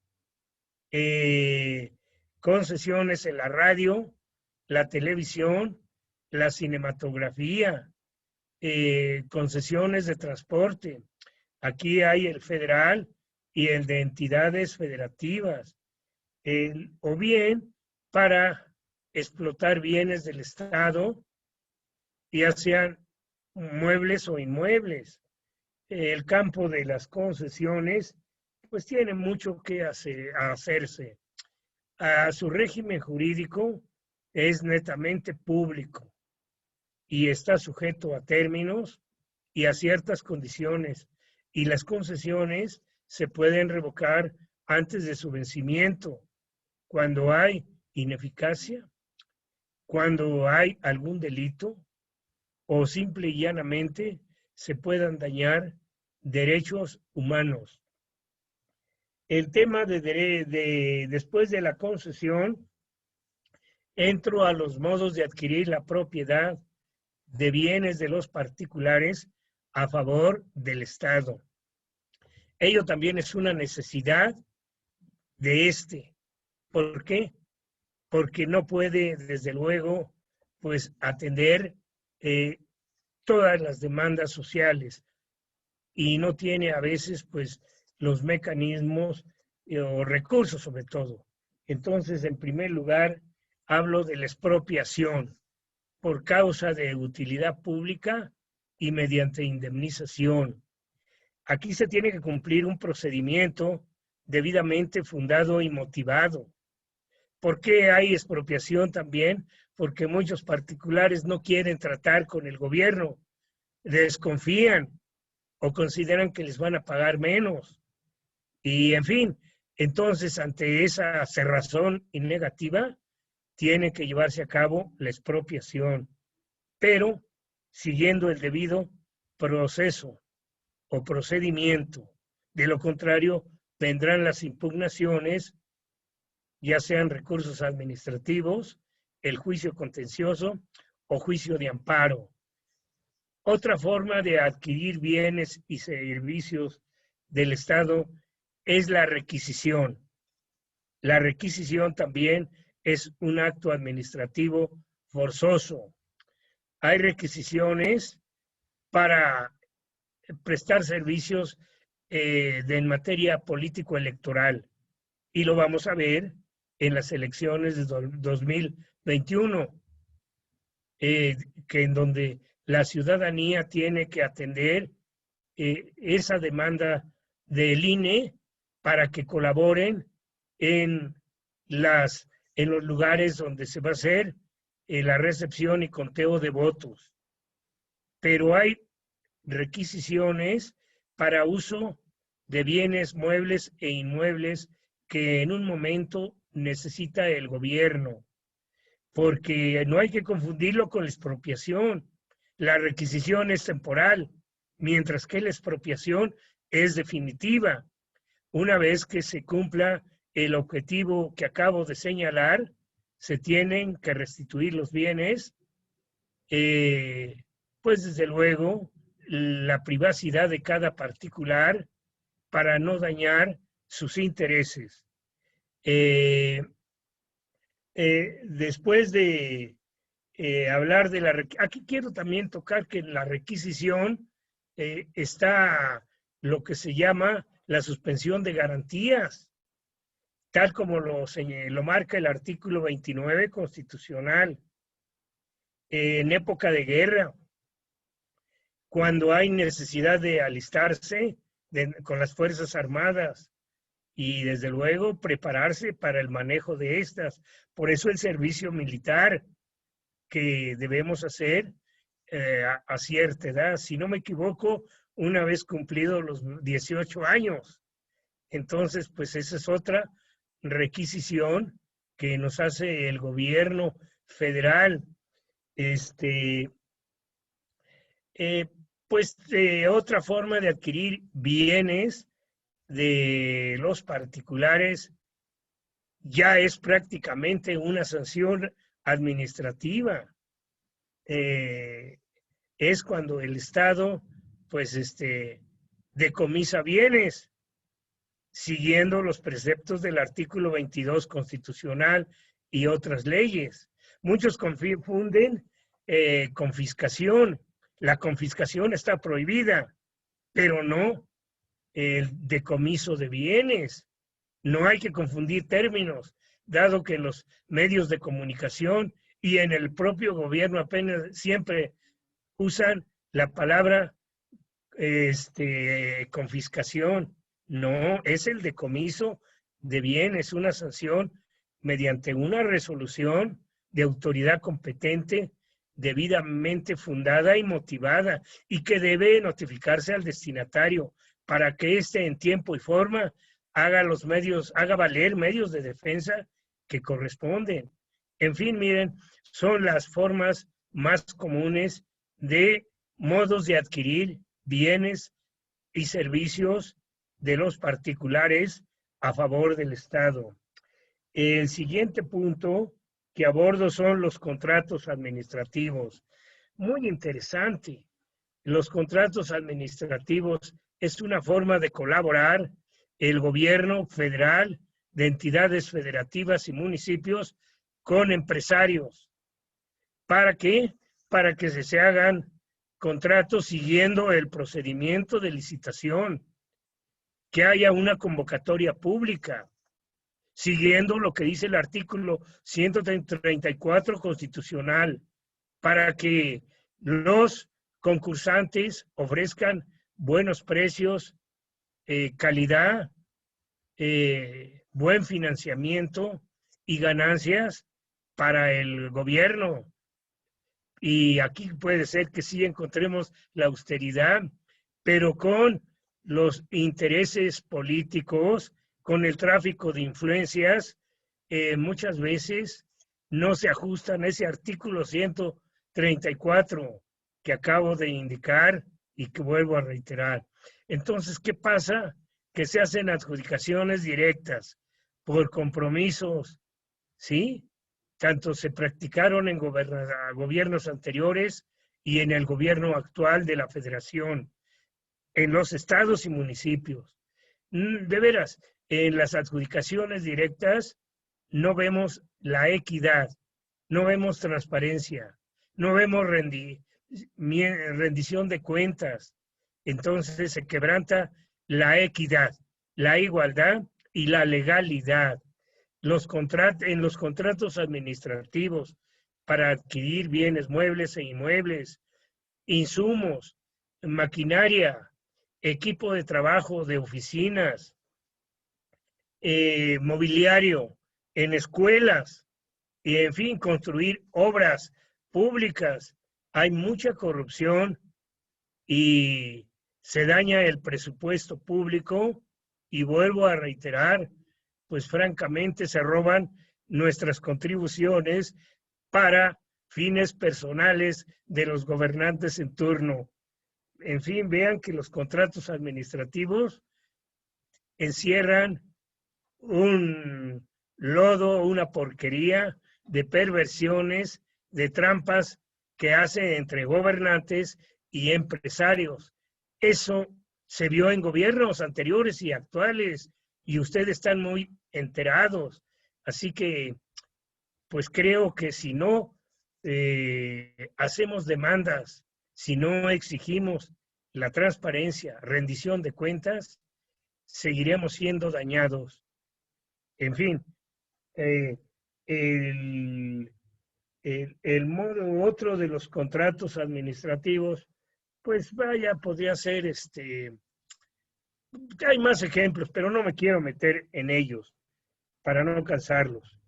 concesiones en la radio, la televisión, la cinematografía, concesiones de transporte. Aquí hay el federal y el de entidades federativas, o bien para explotar bienes del Estado, ya sean muebles o inmuebles. El campo de las concesiones pues tiene mucho que hacerse. Su régimen jurídico es netamente público y está sujeto a términos y a ciertas condiciones, y las concesiones se pueden revocar antes de su vencimiento, cuando hay ineficacia, cuando hay algún delito, o simple y llanamente se puedan dañar derechos humanos. El tema después de la concesión, entro a los modos de adquirir la propiedad de bienes de los particulares a favor del Estado. Ello también es una necesidad de este. ¿Por qué? Porque no puede, desde luego, pues atender todas las demandas sociales y no tiene a veces, pues, los mecanismos o recursos sobre todo. Entonces, en primer lugar, hablo de la expropiación por causa de utilidad pública y mediante indemnización. Aquí se tiene que cumplir un procedimiento debidamente fundado y motivado. ¿Por qué hay expropiación también? Porque muchos particulares no quieren tratar con el gobierno, desconfían o consideran que les van a pagar menos. Y en fin, entonces ante esa cerrazón y negativa, tiene que llevarse a cabo la expropiación, pero siguiendo el debido proceso o procedimiento. De lo contrario, vendrán las impugnaciones, ya sean recursos administrativos, el juicio contencioso o juicio de amparo. Otra forma de adquirir bienes y servicios del Estado es la requisición. La requisición también es un acto administrativo forzoso. Hay requisiciones para prestar servicios en materia político-electoral, y lo vamos a ver en las elecciones de 2021, que en donde la ciudadanía tiene que atender esa demanda del INE para que colaboren en los lugares donde se va a hacer la recepción y conteo de votos. Pero hay requisiciones para uso de bienes muebles e inmuebles que en un momento necesita el gobierno, porque no hay que confundirlo con la expropiación. La requisición es temporal, mientras que la expropiación es definitiva. Una vez que se cumpla el objetivo que acabo de señalar, se tienen que restituir los bienes, pues desde luego la privacidad de cada particular para no dañar sus intereses. Después de hablar de aquí quiero también tocar que en la requisición está lo que se llama la suspensión de garantías, tal como lo marca el artículo 29 constitucional. En época de guerra, cuando hay necesidad de alistarse con las Fuerzas Armadas y desde luego prepararse para el manejo de estas. Por eso el servicio militar que debemos hacer a cierta edad, si no me equivoco, una vez cumplidos los 18 años. Entonces, pues esa es otra requisición que nos hace el gobierno federal. Otra forma de adquirir bienes de los particulares ya es prácticamente una sanción administrativa. Es cuando el Estado, pues, decomisa bienes, siguiendo los preceptos del artículo 22 constitucional y otras leyes. Muchos confunden confiscación. La confiscación está prohibida, pero no el decomiso de bienes. No hay que confundir términos, dado que en los medios de comunicación y en el propio gobierno apenas siempre usan la palabra confiscación. No, es el decomiso de bienes, una sanción mediante una resolución de autoridad competente, debidamente fundada y motivada, y que debe notificarse al destinatario para que éste en tiempo y forma haga valer medios de defensa que corresponden. En fin, miren, son las formas más comunes de modos de adquirir bienes y servicios de los particulares a favor del Estado. El siguiente punto que abordo son los contratos administrativos. Muy interesante. Los contratos administrativos es una forma de colaborar el gobierno federal, de entidades federativas y municipios con empresarios. ¿Para qué? Para que se hagan contratos siguiendo el procedimiento de licitación, que haya una convocatoria pública, siguiendo lo que dice el artículo 134 constitucional, para que los concursantes ofrezcan buenos precios, calidad, buen financiamiento y ganancias para el gobierno. Y aquí puede ser que sí encontremos la austeridad, pero con los intereses políticos, con el tráfico de influencias, muchas veces no se ajustan a ese artículo 134 que acabo de indicar y que vuelvo a reiterar. Entonces, ¿qué pasa? Que se hacen adjudicaciones directas por compromisos, ¿sí? Tanto se practicaron en gobiernos anteriores y en el gobierno actual de la Federación, en los estados y municipios. De veras, en las adjudicaciones directas no vemos la equidad, no vemos transparencia, no vemos rendición de cuentas. Entonces se quebranta la equidad, la igualdad y la legalidad. En los contratos administrativos para adquirir bienes muebles e inmuebles, insumos, maquinaria, equipo de trabajo de oficinas, mobiliario, en escuelas, y en fin, construir obras públicas. Hay mucha corrupción y se daña el presupuesto público, y vuelvo a reiterar, pues francamente se roban nuestras contribuciones para fines personales de los gobernantes en turno. En fin, vean que los contratos administrativos encierran un lodo, una porquería de perversiones, de trampas que hacen entre gobernantes y empresarios. Eso se vio en gobiernos anteriores y actuales, y ustedes están muy enterados. Así que, pues creo que si no hacemos demandas, si no exigimos la transparencia, rendición de cuentas, seguiremos siendo dañados. En fin, el modo otro de los contratos administrativos, pues vaya, podría ser hay más ejemplos, pero no me quiero meter en ellos para no cansarlos.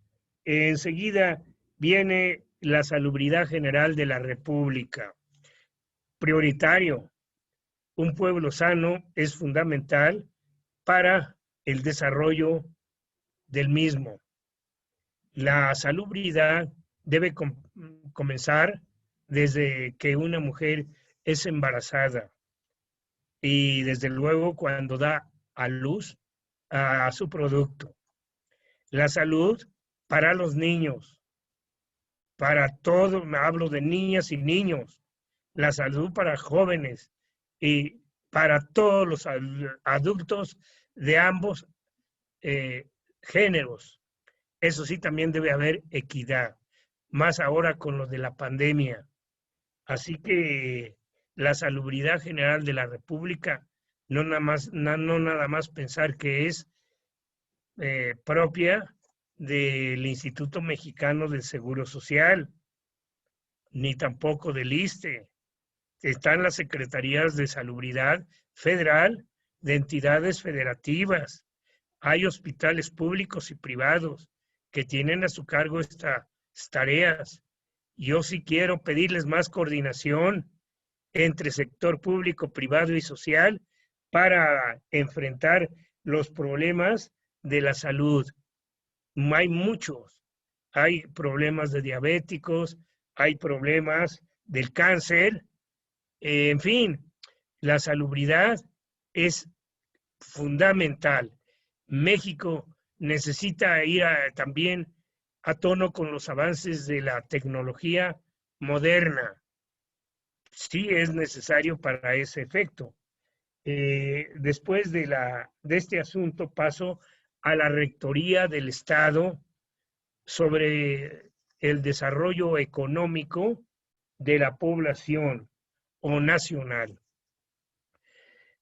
Enseguida viene la salubridad general de la República. Prioritario. Un pueblo sano es fundamental para el desarrollo del mismo. La salubridad debe comenzar desde que una mujer es embarazada y desde luego cuando da a luz a su producto. La salud para los niños, para todos, hablo de niñas y niños, la salud para jóvenes y para todos los adultos de ambos géneros. Eso sí, también debe haber equidad, más ahora con lo de la pandemia. Así que la salubridad general de la República, no nada más pensar que es propia del Instituto Mexicano del Seguro Social, ni tampoco del ISSSTE. Están las secretarías de salubridad federal de entidades federativas. Hay hospitales públicos y privados que tienen a su cargo estas tareas. Yo sí quiero pedirles más coordinación entre sector público, privado y social para enfrentar los problemas de la salud. Hay muchos. Hay problemas de diabéticos, hay problemas del cáncer. En fin, la salubridad es fundamental. México necesita ir también a tono con los avances de la tecnología moderna. Sí es necesario para ese efecto. Después de este asunto paso a la Rectoría del Estado sobre el desarrollo económico de la población o nacional.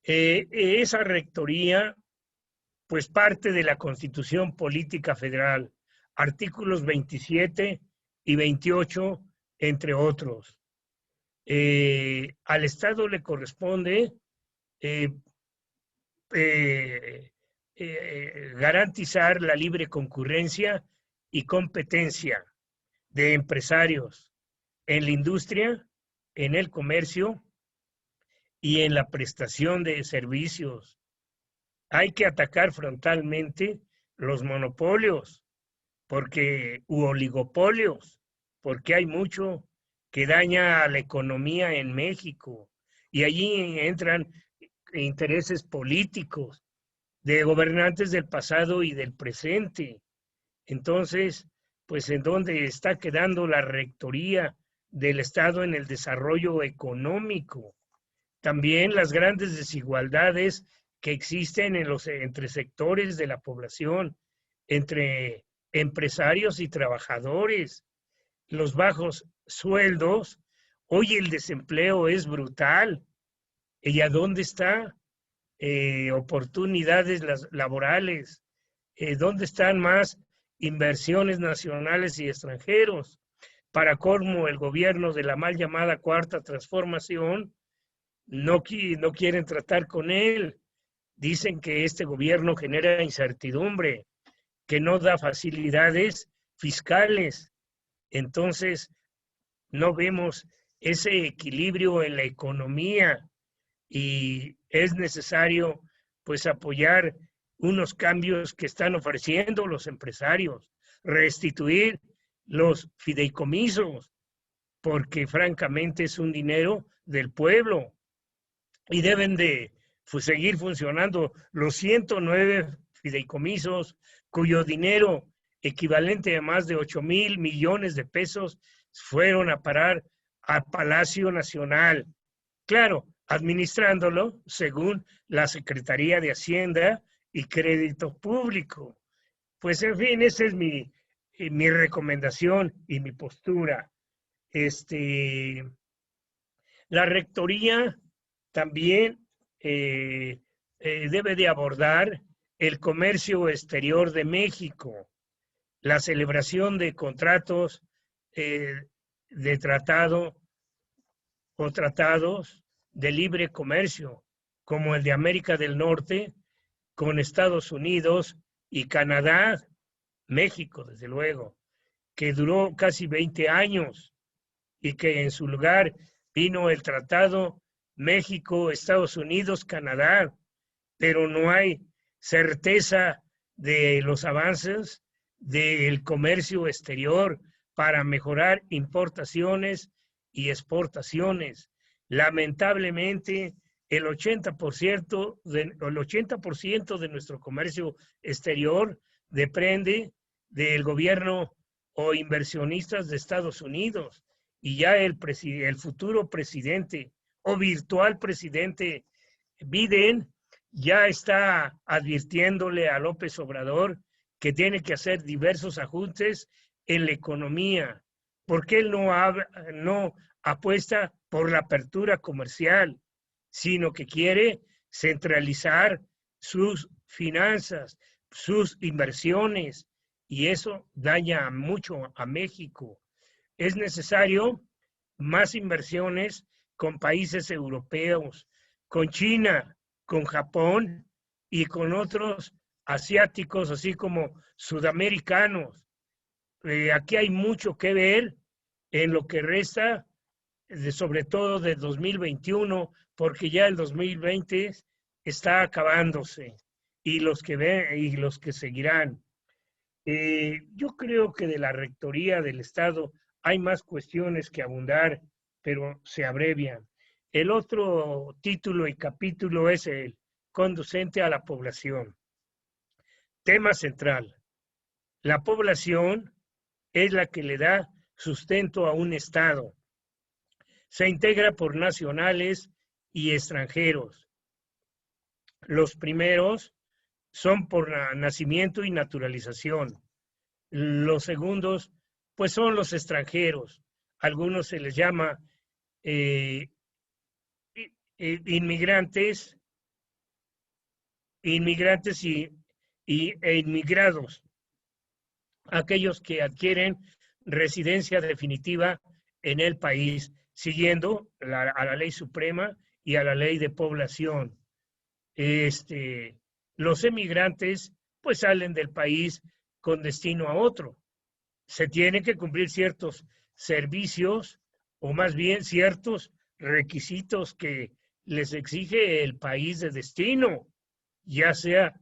Esa rectoría, pues parte de la Constitución Política Federal, artículos 27 y 28, entre otros. Al Estado le corresponde garantizar la libre concurrencia y competencia de empresarios en la industria, en el comercio y en la prestación de servicios. Hay que atacar frontalmente los monopolios u oligopolios, porque hay mucho que daña a la economía en México y allí entran intereses políticos de gobernantes del pasado y del presente. Entonces, pues ¿en dónde está quedando la rectoría del Estado en el desarrollo económico? También las grandes desigualdades que existen entre sectores de la población, entre empresarios y trabajadores, los bajos sueldos. Hoy el desempleo es brutal. ¿Y a dónde está? Oportunidades laborales. ¿Dónde están más inversiones nacionales y extranjeros? Para colmo, el gobierno de la mal llamada Cuarta Transformación no quieren tratar con él. Dicen que este gobierno genera incertidumbre, que no da facilidades fiscales. Entonces, no vemos ese equilibrio en la economía y es necesario pues apoyar unos cambios que están ofreciendo los empresarios, restituir los fideicomisos, porque francamente es un dinero del pueblo y deben de seguir funcionando los 109 fideicomisos cuyo dinero equivalente a más de 8,000 millones de pesos fueron a parar al Palacio Nacional. Claro, administrándolo según la Secretaría de Hacienda y Crédito Público. Pues en fin, esa es mi recomendación y mi postura. La rectoría también debe de abordar el comercio exterior de México, la celebración de contratos de tratado o tratados de libre comercio, como el de América del Norte con Estados Unidos y Canadá, México, desde luego, que duró casi 20 años y que en su lugar vino el Tratado México, Estados Unidos, Canadá, pero no hay certeza de los avances del comercio exterior para mejorar importaciones y exportaciones. Lamentablemente, el 80% de nuestro comercio exterior depende del gobierno o inversionistas de Estados Unidos. Y ya el futuro presidente o virtual presidente Biden ya está advirtiéndole a López Obrador que tiene que hacer diversos ajustes en la economía, porque él no apuesta por la apertura comercial, sino que quiere centralizar sus finanzas, sus inversiones, y eso daña mucho a México. Es necesario más inversiones con países europeos, con China, con Japón y con otros asiáticos, así como sudamericanos. Aquí hay mucho que ver en lo que resta, sobre todo de 2021, porque ya el 2020 está acabándose y los que seguirán. Yo creo que de la Rectoría del Estado hay más cuestiones que abundar, pero se abrevian. El otro título y capítulo es el conducente a la población. Tema central. La población es la que le da sustento a un Estado. Se integra por nacionales y extranjeros. Los primeros son por nacimiento y naturalización. Los segundos, pues son los extranjeros. Algunos se les llama inmigrantes e inmigrados. Aquellos que adquieren residencia definitiva en el país, siguiendo a la ley suprema y a la ley de población. Los emigrantes pues salen del país con destino a otro. Se tienen que cumplir ciertos servicios o más bien ciertos requisitos que les exige el país de destino, ya sea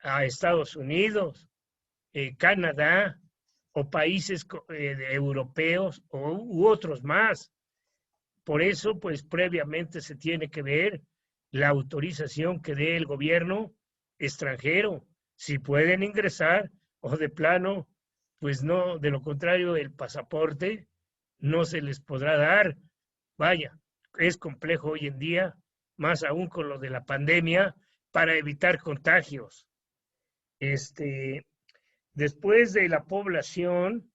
a Estados Unidos, Canadá o países europeos u otros más. Por eso, pues previamente se tiene que ver la autorización que dé el gobierno extranjero, si pueden ingresar o de plano, pues no, de lo contrario el pasaporte no se les podrá dar. Vaya, es complejo hoy en día, más aún con lo de la pandemia, para evitar contagios. Después de la población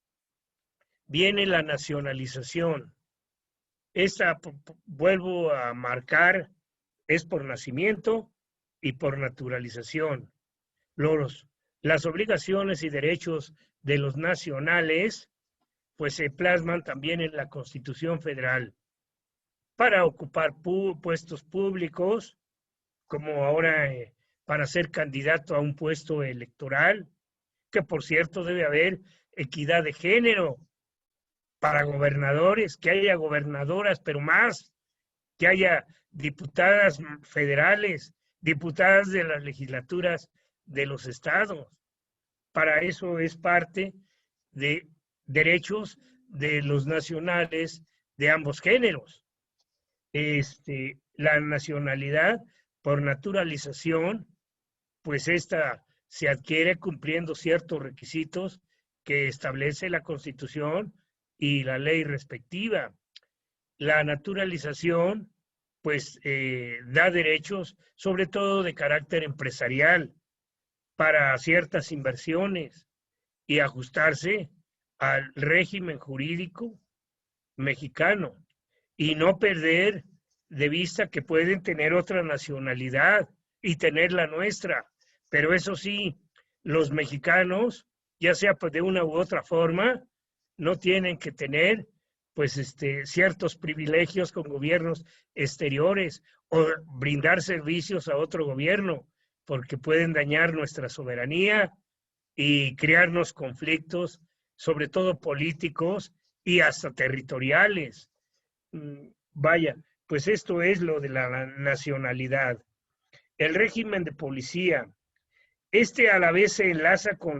viene la nacionalización. Esta, vuelvo a marcar, es por nacimiento y por naturalización. Las obligaciones y derechos de los nacionales pues se plasman también en la Constitución Federal para ocupar puestos públicos, como ahora para ser candidato a un puesto electoral, que por cierto debe haber equidad de género para gobernadores, que haya gobernadoras, pero más, que haya diputadas federales, diputadas de las legislaturas de los estados. Para eso es parte de derechos de los nacionales de ambos géneros. La nacionalidad por naturalización, pues esta se adquiere cumpliendo ciertos requisitos que establece la Constitución y la ley respectiva. La naturalización, pues, da derechos, sobre todo de carácter empresarial, para ciertas inversiones y ajustarse al régimen jurídico mexicano y no perder de vista que pueden tener otra nacionalidad y tener la nuestra. Pero eso sí, los mexicanos, ya sea de una u otra forma, no tienen que tener pues ciertos privilegios con gobiernos exteriores o brindar servicios a otro gobierno, porque pueden dañar nuestra soberanía y crearnos conflictos, sobre todo políticos y hasta territoriales. Vaya, pues esto es lo de la nacionalidad. El régimen de policía, a la vez se enlaza con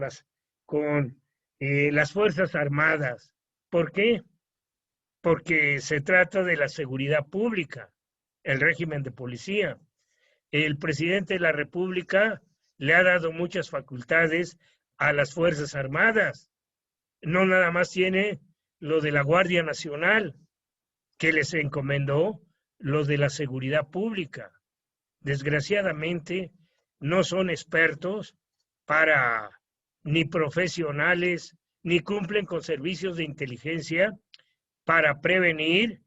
las Fuerzas Armadas. ¿Por qué? Porque se trata de la seguridad pública, el régimen de policía. El presidente de la República le ha dado muchas facultades a las Fuerzas Armadas. No nada más tiene lo de la Guardia Nacional, que les encomendó lo de la seguridad pública. Desgraciadamente, no son expertos ni profesionales, ni cumplen con servicios de inteligencia para prevenir,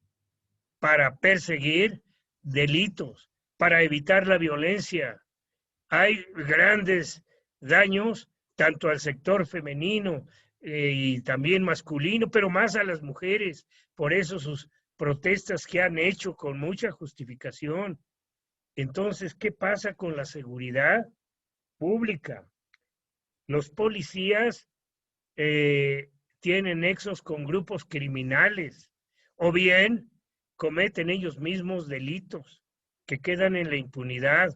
para perseguir delitos, para evitar la violencia. Hay grandes daños tanto al sector femenino y también masculino, pero más a las mujeres. Por eso sus protestas que han hecho con mucha justificación. Entonces, ¿qué pasa con la seguridad pública? Los policías tienen nexos con grupos criminales o bien cometen ellos mismos delitos que quedan en la impunidad.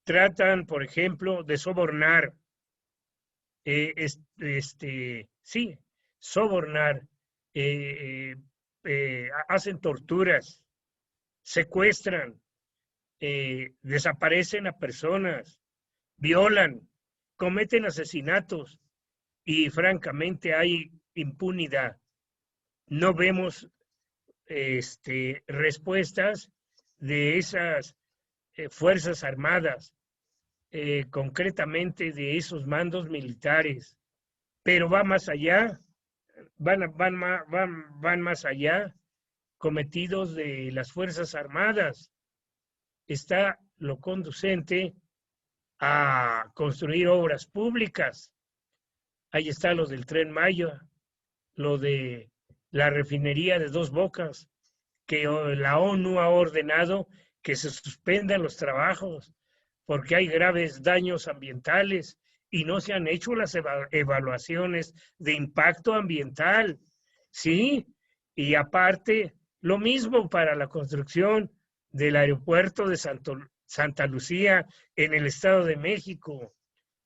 Tratan, por ejemplo, de sobornar, sobornar, hacen torturas, secuestran, desaparecen a personas, violan, cometen asesinatos y francamente hay impunidad. No vemos respuestas de esas Fuerzas Armadas, concretamente de esos mandos militares, pero va más allá, van más allá, cometidos de las Fuerzas Armadas. Está lo conducente a construir obras públicas. Ahí está lo del Tren Maya, lo de la refinería de Dos Bocas, que la ONU ha ordenado que se suspendan los trabajos porque hay graves daños ambientales y no se han hecho las evaluaciones de impacto ambiental. Sí, y aparte, lo mismo para la construcción del aeropuerto de Santa Lucía en el Estado de México.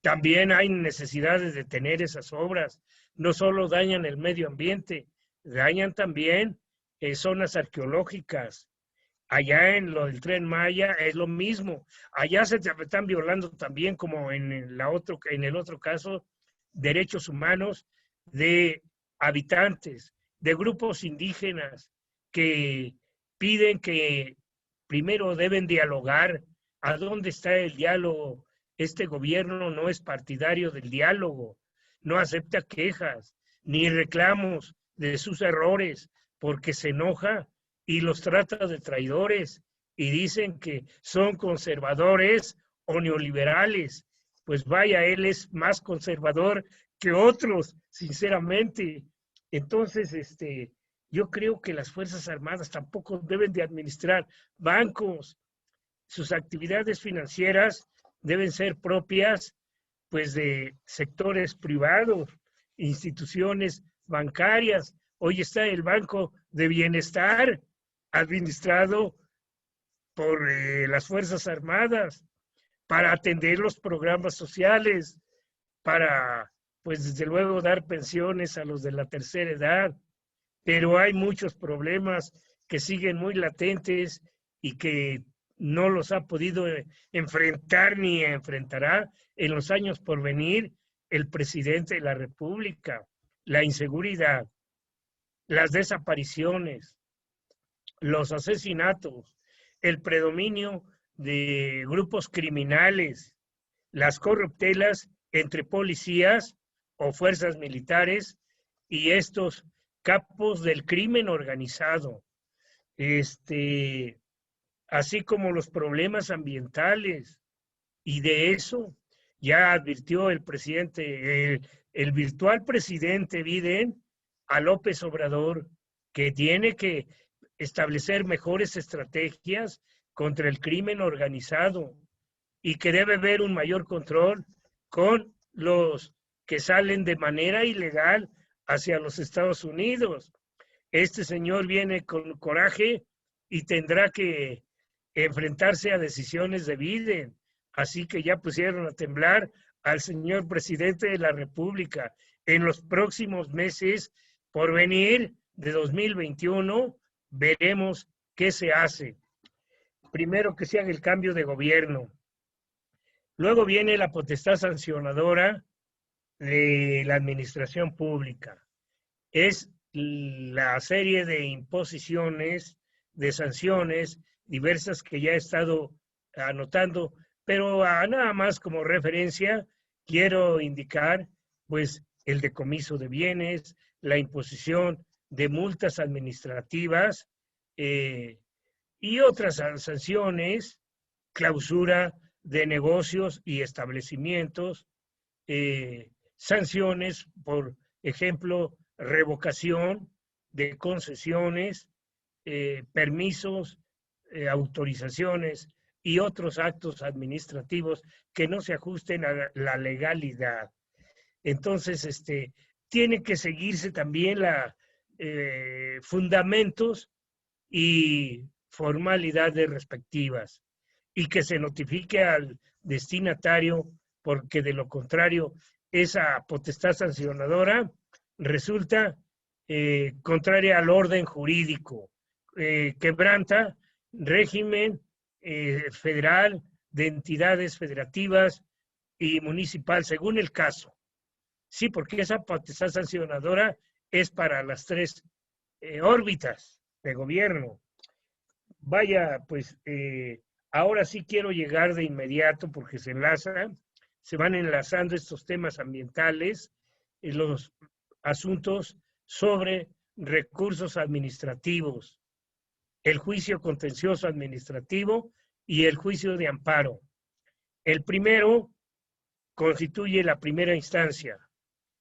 También hay necesidades de tener esas obras. No solo dañan el medio ambiente, dañan también zonas arqueológicas. Allá en lo del Tren Maya es lo mismo. Allá se están violando también, como en el otro caso, derechos humanos de habitantes, de grupos indígenas que piden que primero deben dialogar. ¿A dónde está el diálogo? Este gobierno no es partidario del diálogo, no acepta quejas ni reclamos de sus errores porque se enoja y los trata de traidores y dicen que son conservadores o neoliberales. Pues vaya, él es más conservador que otros, sinceramente. Entonces, yo creo que las Fuerzas Armadas tampoco deben de administrar bancos. Sus actividades financieras deben ser propias, pues, de sectores privados, instituciones bancarias. Hoy está el Banco de Bienestar, administrado por las Fuerzas Armadas. para atender los programas sociales, para, pues desde luego, dar pensiones a los de la tercera edad. Pero hay muchos problemas que siguen muy latentes y que no los ha podido enfrentar ni enfrentará en los años por venir el presidente de la República. La inseguridad, las desapariciones, los asesinatos, el predominio de grupos criminales, las corruptelas entre policías o fuerzas militares y estos capos del crimen organizado, así como los problemas ambientales. Y de eso ya advirtió el presidente, el virtual presidente Biden a López Obrador, que tiene que establecer mejores estrategias contra el crimen organizado y que debe haber un mayor control con los que salen de manera ilegal hacia los Estados Unidos. Este señor viene con coraje y tendrá que enfrentarse a decisiones de Biden. Así que ya pusieron a temblar al señor presidente de la República. En los próximos meses por venir de 2021 veremos qué se hace. Primero que se haga el cambio de gobierno. Luego viene la potestad sancionadora de la administración pública. Es la serie de imposiciones, de sanciones diversas que ya he estado anotando, pero nada más como referencia quiero indicar pues el decomiso de bienes, la imposición de multas administrativas y otras sanciones, clausura de negocios y establecimientos, sanciones, por ejemplo, revocación de concesiones, permisos, autorizaciones y otros actos administrativos que no se ajusten a la legalidad. Entonces, tiene que seguirse también fundamentos y formalidades respectivas y que se notifique al destinatario, porque de lo contrario esa potestad sancionadora resulta contraria al orden jurídico, quebranta régimen federal de entidades federativas y municipal, según el caso. Sí, porque esa potestad sancionadora es para las tres órbitas de gobierno. Vaya, pues ahora sí quiero llegar de inmediato porque se van enlazando estos temas ambientales y los asuntos sobre recursos administrativos, el juicio contencioso administrativo y el juicio de amparo. El primero constituye la primera instancia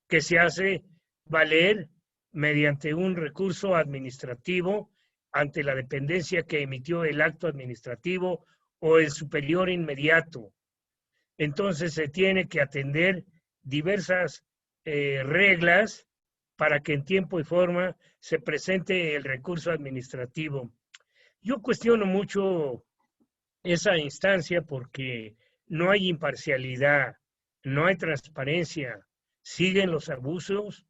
que se hace valer mediante un recurso administrativo ante la dependencia que emitió el acto administrativo o el superior inmediato. Entonces se tiene que atender diversas reglas para que en tiempo y forma se presente el recurso administrativo. Yo cuestiono mucho esa instancia porque no hay imparcialidad, no hay transparencia, siguen los abusos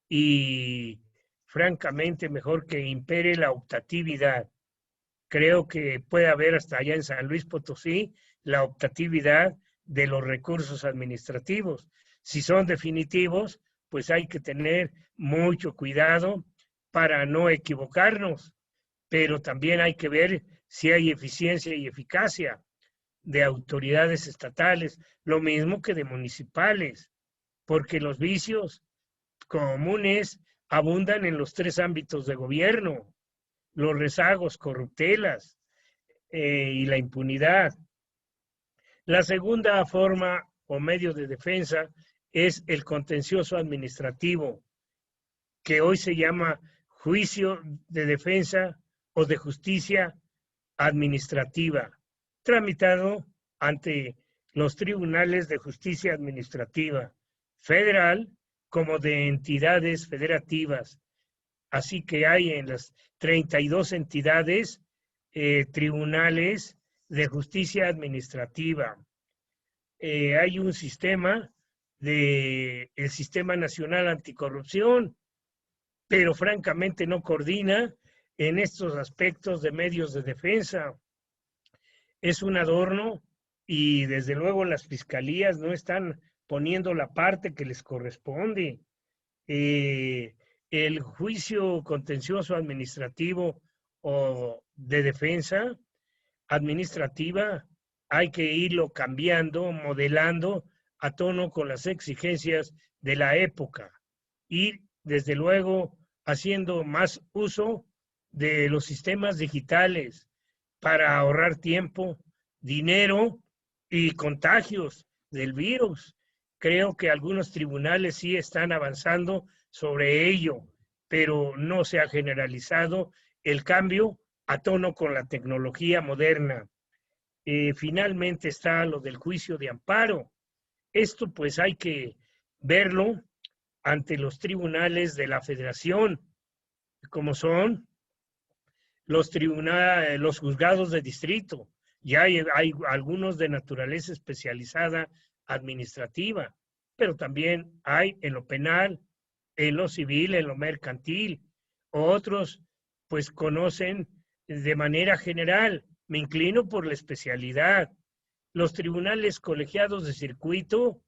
y francamente mejor que impere la optatividad. Creo que puede haber hasta allá en San Luis Potosí la optatividad de los recursos administrativos. Si son definitivos, pues hay que tener mucho cuidado para no equivocarnos, pero también hay que ver si hay eficiencia y eficacia de autoridades estatales, lo mismo que de municipales, porque los vicios comunes abundan en los tres ámbitos de gobierno, los rezagos, corruptelas y la impunidad. La segunda forma o medio de defensa es el contencioso administrativo, que hoy se llama juicio de defensa o de justicia administrativa, tramitado ante los tribunales de justicia administrativa federal como de entidades federativas. Así que hay en las 32 entidades tribunales de justicia administrativa. hay un sistema el Sistema Nacional Anticorrupción, pero francamente no coordina en estos aspectos de medios de defensa. Es un adorno y desde luego las fiscalías no están poniendo la parte que les corresponde. El juicio contencioso administrativo o de defensa administrativa hay que irlo cambiando, modelando a tono con las exigencias de la época y desde luego haciendo más uso de los sistemas digitales para ahorrar tiempo, dinero y contagios del virus. Creo que algunos tribunales sí están avanzando sobre ello, pero no se ha generalizado el cambio a tono con la tecnología moderna. Finalmente está lo del juicio de amparo. Esto pues hay que verlo ante los tribunales de la Federación, como son los juzgados de distrito. Ya hay algunos de naturaleza especializada administrativa, pero también hay en lo penal, en lo civil, en lo mercantil. Otros pues conocen de manera general. Me inclino por la especialidad. Los tribunales colegiados de circuito,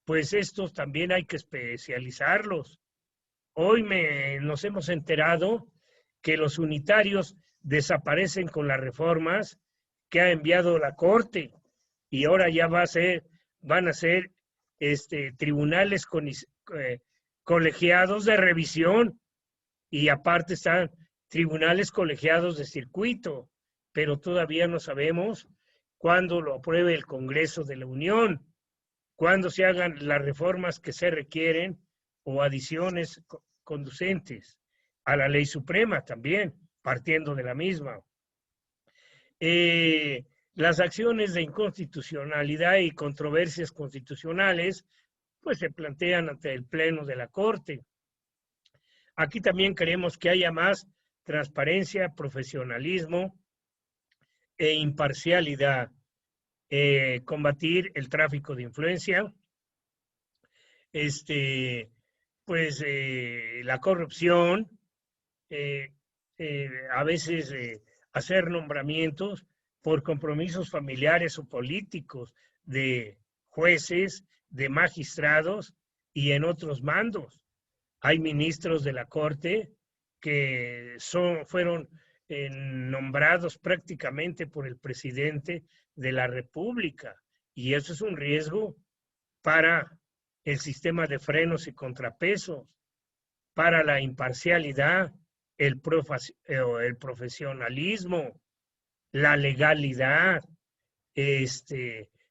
pues estos también hay que especializarlos. Hoy nos hemos enterado que los unitarios desaparecen con las reformas que ha enviado la Corte y ahora ya van a ser tribunales colegiados de revisión y aparte están tribunales colegiados de circuito, pero todavía no sabemos cuándo lo apruebe el Congreso de la Unión, cuándo se hagan las reformas que se requieren o adiciones conducentes a la ley suprema también, partiendo de la misma. Las acciones de inconstitucionalidad y controversias constitucionales pues se plantean ante el Pleno de la Corte. Aquí también queremos que haya más transparencia, profesionalismo e imparcialidad, combatir el tráfico de influencia, la corrupción, a veces hacer nombramientos por compromisos familiares o políticos de jueces, de magistrados y en otros mandos. Hay ministros de la Corte que fueron nombrados prácticamente por el presidente de la República y eso es un riesgo para el sistema de frenos y contrapesos, para la imparcialidad, el profesionalismo, la legalidad,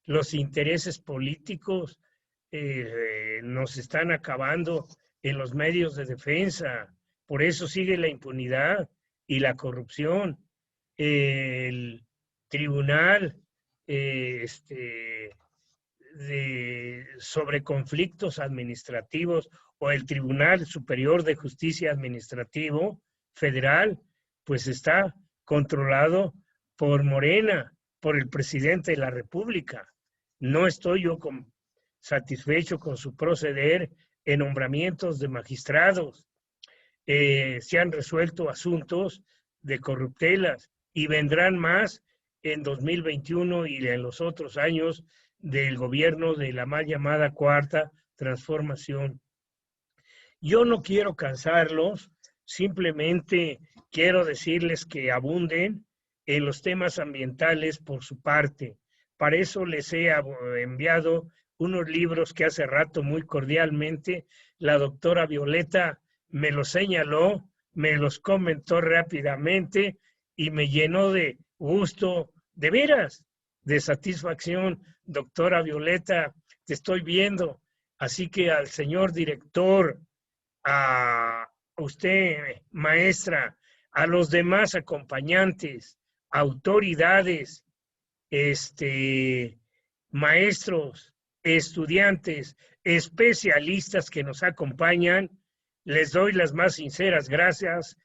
los intereses políticos nos están acabando en los medios de defensa. Por eso sigue la impunidad y la corrupción. El tribunal sobre conflictos administrativos o el Tribunal Superior de Justicia Administrativo Federal, pues está controlado por Morena, por el presidente de la República. No estoy yo satisfecho con su proceder en nombramientos de magistrados. Se han resuelto asuntos de corruptelas y vendrán más en 2021 y en los otros años del gobierno de la mal llamada Cuarta Transformación. Yo no quiero cansarlos, simplemente quiero decirles que abunden en los temas ambientales por su parte. Para eso les he enviado unos libros que hace rato muy cordialmente la doctora Violeta me los señaló, me los comentó rápidamente y me llenó de gusto, de veras, de satisfacción. Doctora Violeta, te estoy viendo. Así que al señor director, a usted, maestra, a los demás acompañantes, autoridades, maestros, estudiantes, especialistas que nos acompañan, les doy las más sinceras gracias.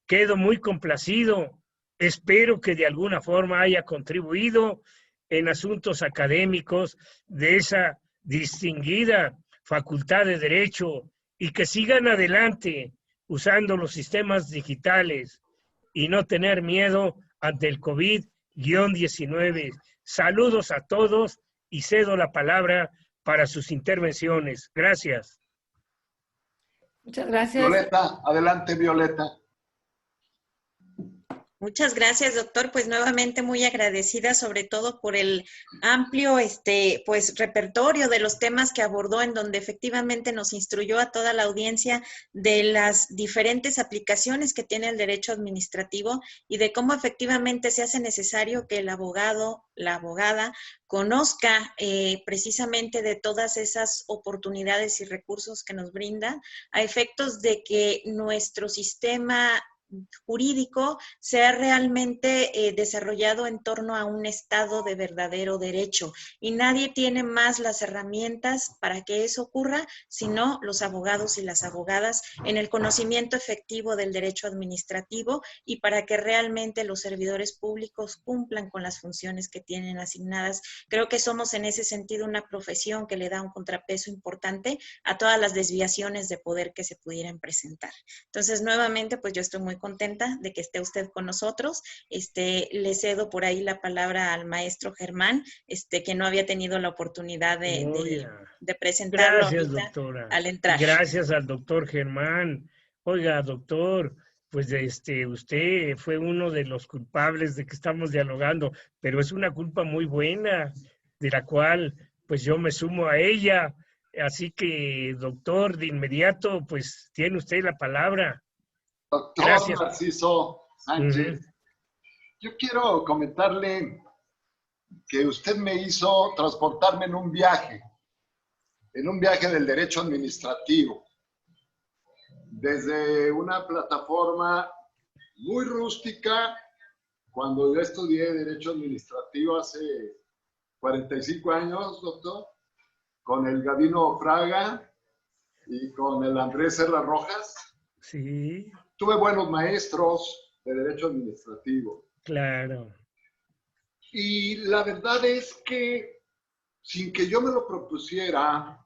Quedo muy complacido. Espero que de alguna forma haya contribuido en asuntos académicos de esa distinguida Facultad de Derecho y que sigan adelante usando los sistemas digitales y no tener miedo ante el COVID-19. Saludos a todos y cedo la palabra para sus intervenciones. Gracias. Muchas gracias. Violeta, adelante, Violeta. Muchas gracias, doctor. Pues nuevamente muy agradecida, sobre todo por el amplio pues, repertorio de los temas que abordó, en donde efectivamente nos instruyó a toda la audiencia de las diferentes aplicaciones que tiene el derecho administrativo y de cómo efectivamente se hace necesario que el abogado, la abogada, conozca precisamente de todas esas oportunidades y recursos que nos brinda a efectos de que nuestro sistema jurídico sea realmente desarrollado en torno a un estado de verdadero derecho. Y nadie tiene más las herramientas para que eso ocurra, sino los abogados y las abogadas en el conocimiento efectivo del derecho administrativo y para que realmente los servidores públicos cumplan con las funciones que tienen asignadas. Creo que somos en ese sentido una profesión que le da un contrapeso importante a todas las desviaciones de poder que se pudieran presentar. Entonces, nuevamente, pues yo estoy muy contenta de que esté usted con nosotros. Le cedo por ahí la palabra al maestro Germán, que no había tenido la oportunidad de presentarlo. Gracias, doctora. Al entrar. Gracias al doctor Germán. Oiga, doctor, pues usted fue uno de los culpables de que estamos dialogando, pero es una culpa muy buena, de la cual pues yo me sumo a ella. Así que, doctor, de inmediato, pues tiene usted la palabra. Doctor Gracias. Narciso Sánchez, yo quiero comentarle que usted me hizo transportarme en un viaje del derecho administrativo, desde una plataforma muy rústica, cuando yo estudié derecho administrativo hace 45 años, doctor, con el Gabino Fraga y con el Andrés Serra Rojas. Sí. Tuve buenos maestros de derecho administrativo. Claro. Y la verdad es que, sin que yo me lo propusiera,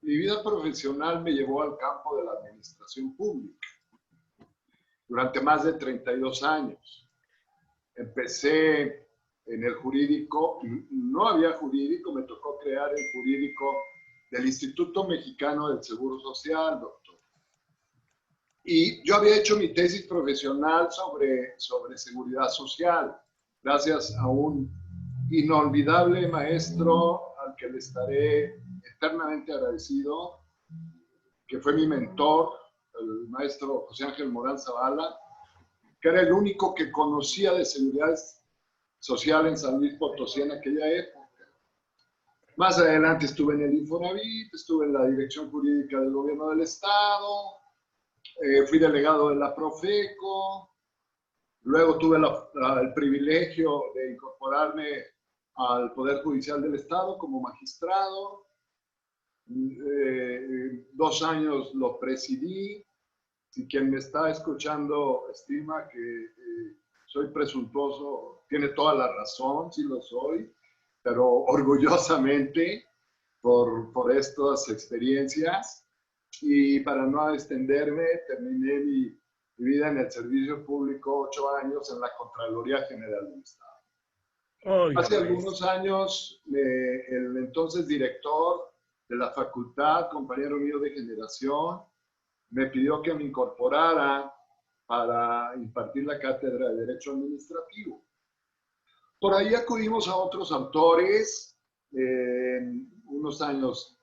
mi vida profesional me llevó al campo de la administración pública durante más de 32 años. Empecé en el jurídico, no había jurídico, me tocó crear el jurídico del Instituto Mexicano del Seguro Social, doctor. Y yo había hecho mi tesis profesional sobre seguridad social, gracias a un inolvidable maestro al que le estaré eternamente agradecido, que fue mi mentor, el maestro José Ángel Morán Zavala, que era el único que conocía de seguridad social en San Luis Potosí en aquella época. Más adelante estuve en el Infonavit, estuve en la Dirección Jurídica del Gobierno del Estado, fui delegado de la Profeco, luego tuve el privilegio de incorporarme al Poder Judicial del Estado como magistrado. 2 años lo presidí. Si quien me está escuchando estima que soy presuntuoso, tiene toda la razón, sí lo soy, pero orgullosamente por estas experiencias. Y para no extenderme, terminé mi vida en el servicio público, 8 años en la Contraloría General del Estado. Hace algunos años, el entonces director de la facultad, compañero mío de generación, me pidió que me incorporara para impartir la cátedra de Derecho Administrativo. Por ahí acudimos a otros autores, unos años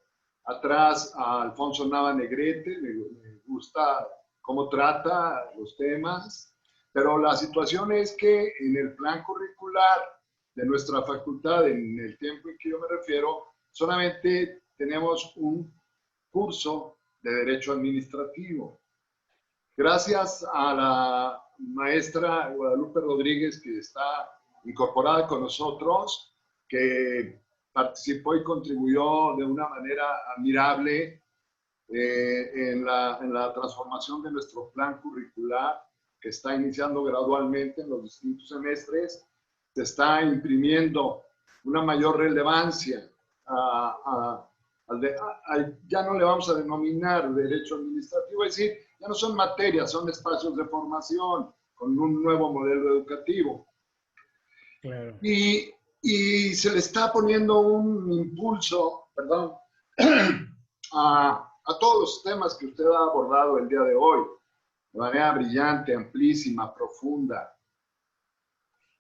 atrás a Alfonso Nava Negrete, me gusta cómo trata los temas, pero la situación es que en el plan curricular de nuestra facultad, en el tiempo en que yo me refiero, solamente tenemos un curso de Derecho Administrativo. Gracias a la maestra Guadalupe Rodríguez, que está incorporada con nosotros, que participó y contribuyó de una manera admirable en la transformación de nuestro plan curricular, que está iniciando gradualmente en los distintos semestres. Se está imprimiendo una mayor relevancia. Ya no le vamos a denominar derecho administrativo, es decir, ya no son materias, son espacios de formación con un nuevo modelo educativo. Claro. Y se le está poniendo un impulso, perdón, a todos los temas que usted ha abordado el día de hoy, de manera brillante, amplísima, profunda.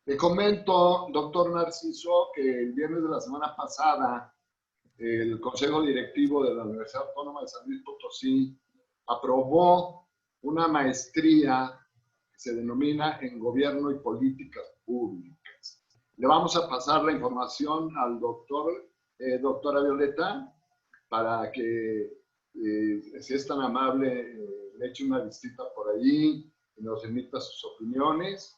Le comento, doctor Narciso, que el viernes de la semana pasada, el Consejo Directivo de la Universidad Autónoma de San Luis Potosí aprobó una maestría que se denomina en Gobierno y Políticas Públicas. Le vamos a pasar la información al doctora Violeta, para que, si es tan amable, le eche una visita por allí y nos emita sus opiniones.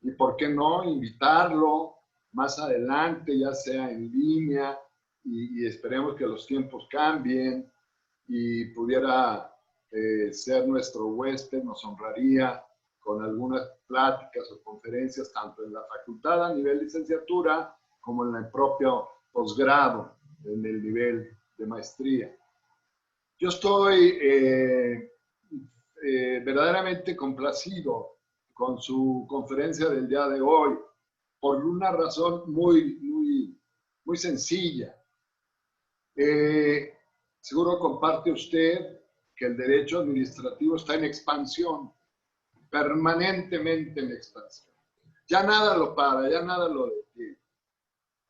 Y por qué no invitarlo más adelante, ya sea en línea, y esperemos que los tiempos cambien y pudiera ser nuestro huésped, nos honraría con algunas pláticas o conferencias, tanto en la facultad a nivel licenciatura como en el propio posgrado, en el nivel de maestría. Yo estoy verdaderamente complacido con su conferencia del día de hoy, por una razón muy sencilla. Seguro comparte usted que el derecho administrativo está en expansión, permanentemente en expansión. Ya nada lo para, ya nada lo detiene.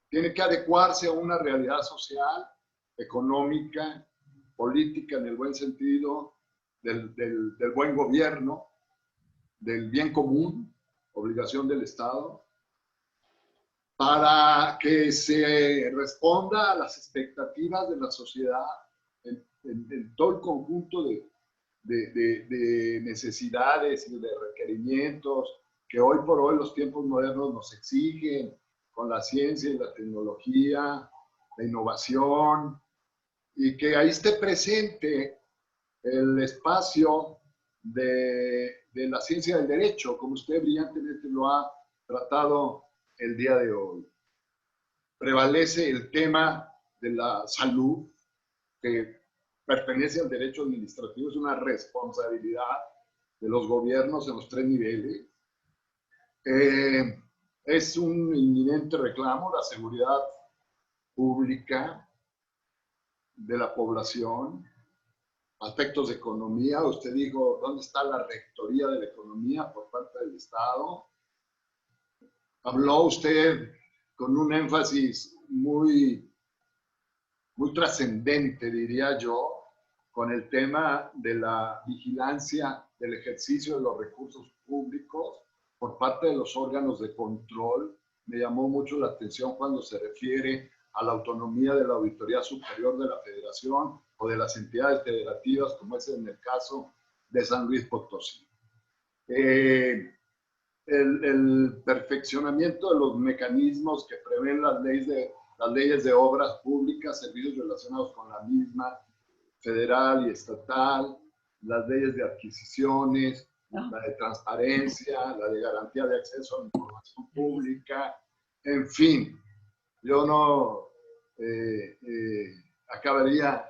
Tiene que adecuarse a una realidad social, económica, política en el buen sentido, del buen gobierno, del bien común, obligación del Estado, para que se responda a las expectativas de la sociedad en todo el conjunto de necesidades y de requerimientos que hoy por hoy los tiempos modernos nos exigen, con la ciencia y la tecnología, la innovación, y que ahí esté presente el espacio de la ciencia del derecho, como usted brillantemente lo ha tratado el día de hoy. Prevalece el tema de la salud, que pertenece al derecho administrativo, es una responsabilidad de los gobiernos en los 3 niveles. Es un inminente reclamo, la seguridad pública de la población, aspectos de economía. Usted dijo, ¿dónde está la rectoría de la economía por parte del Estado? Habló usted con un énfasis muy trascendente, diría yo, con el tema de la vigilancia del ejercicio de los recursos públicos por parte de los órganos de control. Me llamó mucho la atención cuando se refiere a la autonomía de la Auditoría Superior de la Federación o de las entidades federativas, como es en el caso de San Luis Potosí. El perfeccionamiento de los mecanismos que prevén las leyes de obras públicas, servicios relacionados con la misma, federal y estatal, las leyes de adquisiciones, la de transparencia, la de garantía de acceso a la información pública, en fin, yo no acabaría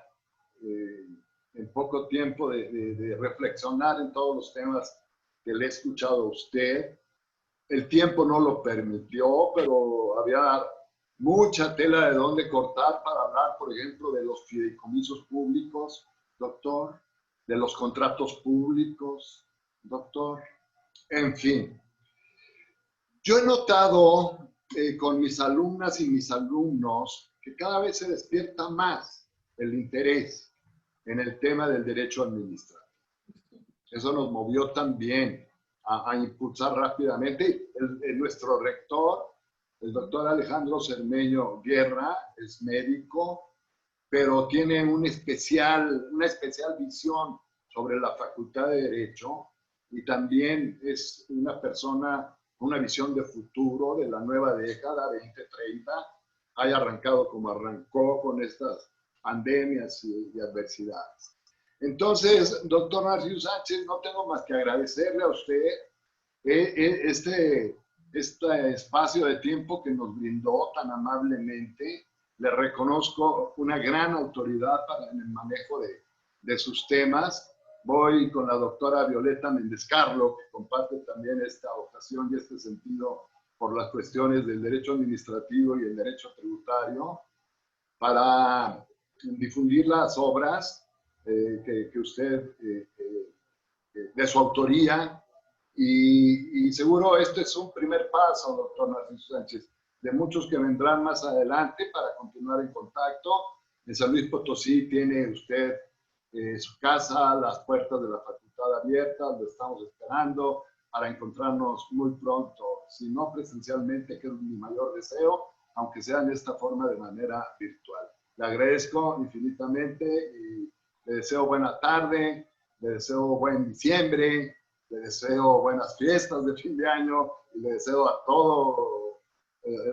en poco tiempo de reflexionar en todos los temas que le he escuchado a usted. El tiempo no lo permitió, pero había mucha tela de dónde cortar para hablar, por ejemplo, de los fideicomisos públicos, doctor, de los contratos públicos, doctor, en fin. Yo he notado con mis alumnas y mis alumnos que cada vez se despierta más el interés en el tema del derecho administrativo. Eso nos movió también a impulsar rápidamente. Nuestro rector, el doctor Alejandro Cermeño Guerra, es médico, pero tiene una especial visión sobre la Facultad de Derecho y también es una persona con una visión de futuro de la nueva década 2030. Haya arrancado como arrancó con estas pandemias y adversidades. Entonces, doctor Narciso Sánchez, no tengo más que agradecerle a usted este este espacio de tiempo que nos brindó tan amablemente. Le reconozco una gran autoridad en el manejo de sus temas. Voy con la doctora Violeta Méndez Carlo, que comparte también esta vocación y este sentido por las cuestiones del derecho administrativo y el derecho tributario, para difundir las obras que usted, de su autoría, y seguro este es un primer paso, doctor Narciso Sánchez, de muchos que vendrán más adelante para continuar en contacto. En San Luis Potosí tiene usted su casa, las puertas de la facultad abiertas, lo estamos esperando para encontrarnos muy pronto, si no presencialmente, que es mi mayor deseo, aunque sea en esta forma de manera virtual. Le agradezco infinitamente y le deseo buena tarde, le deseo buen diciembre, le deseo buenas fiestas de fin de año y le deseo a todas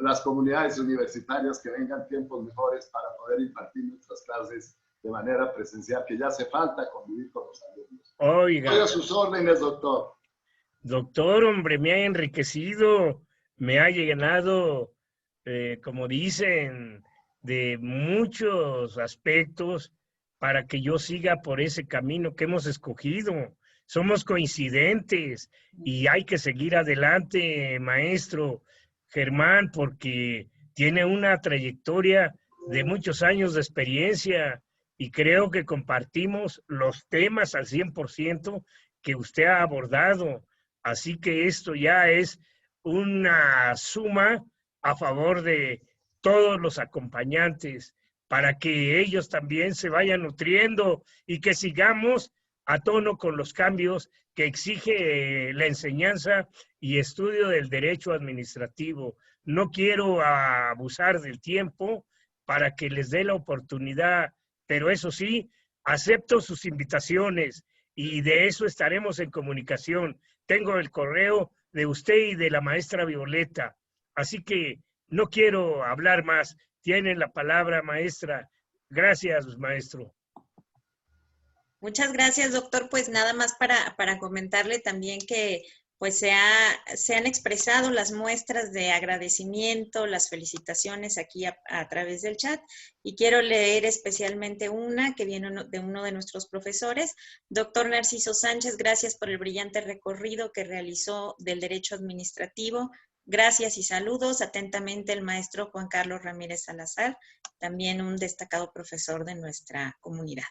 las comunidades universitarias que vengan tiempos mejores para poder impartir nuestras clases de manera presencial, que ya hace falta convivir con los alumnos. Oiga. Estoy a sus órdenes, doctor. Doctor, hombre, me ha enriquecido, me ha llenado, como dicen, de muchos aspectos para que yo siga por ese camino que hemos escogido. Somos coincidentes y hay que seguir adelante, maestro Germán, porque tiene una trayectoria de muchos años de experiencia y creo que compartimos los temas al 100% que usted ha abordado. Así que esto ya es una suma a favor de todos los acompañantes para que ellos también se vayan nutriendo y que sigamos a tono con los cambios que exige la enseñanza y estudio del derecho administrativo. No quiero abusar del tiempo para que les dé la oportunidad, pero eso sí, acepto sus invitaciones y de eso estaremos en comunicación. Tengo el correo de usted y de la maestra Violeta, así que no quiero hablar más. Tiene la palabra, maestra. Gracias, maestro. Muchas gracias, doctor. Pues nada más para comentarle también que pues se han expresado las muestras de agradecimiento, las felicitaciones aquí a través del chat, y quiero leer especialmente una que viene de uno de nuestros profesores. Doctor Narciso Sánchez, gracias por el brillante recorrido que realizó del derecho administrativo. Gracias y saludos. Atentamente, el maestro Juan Carlos Ramírez Salazar, también un destacado profesor de nuestra comunidad.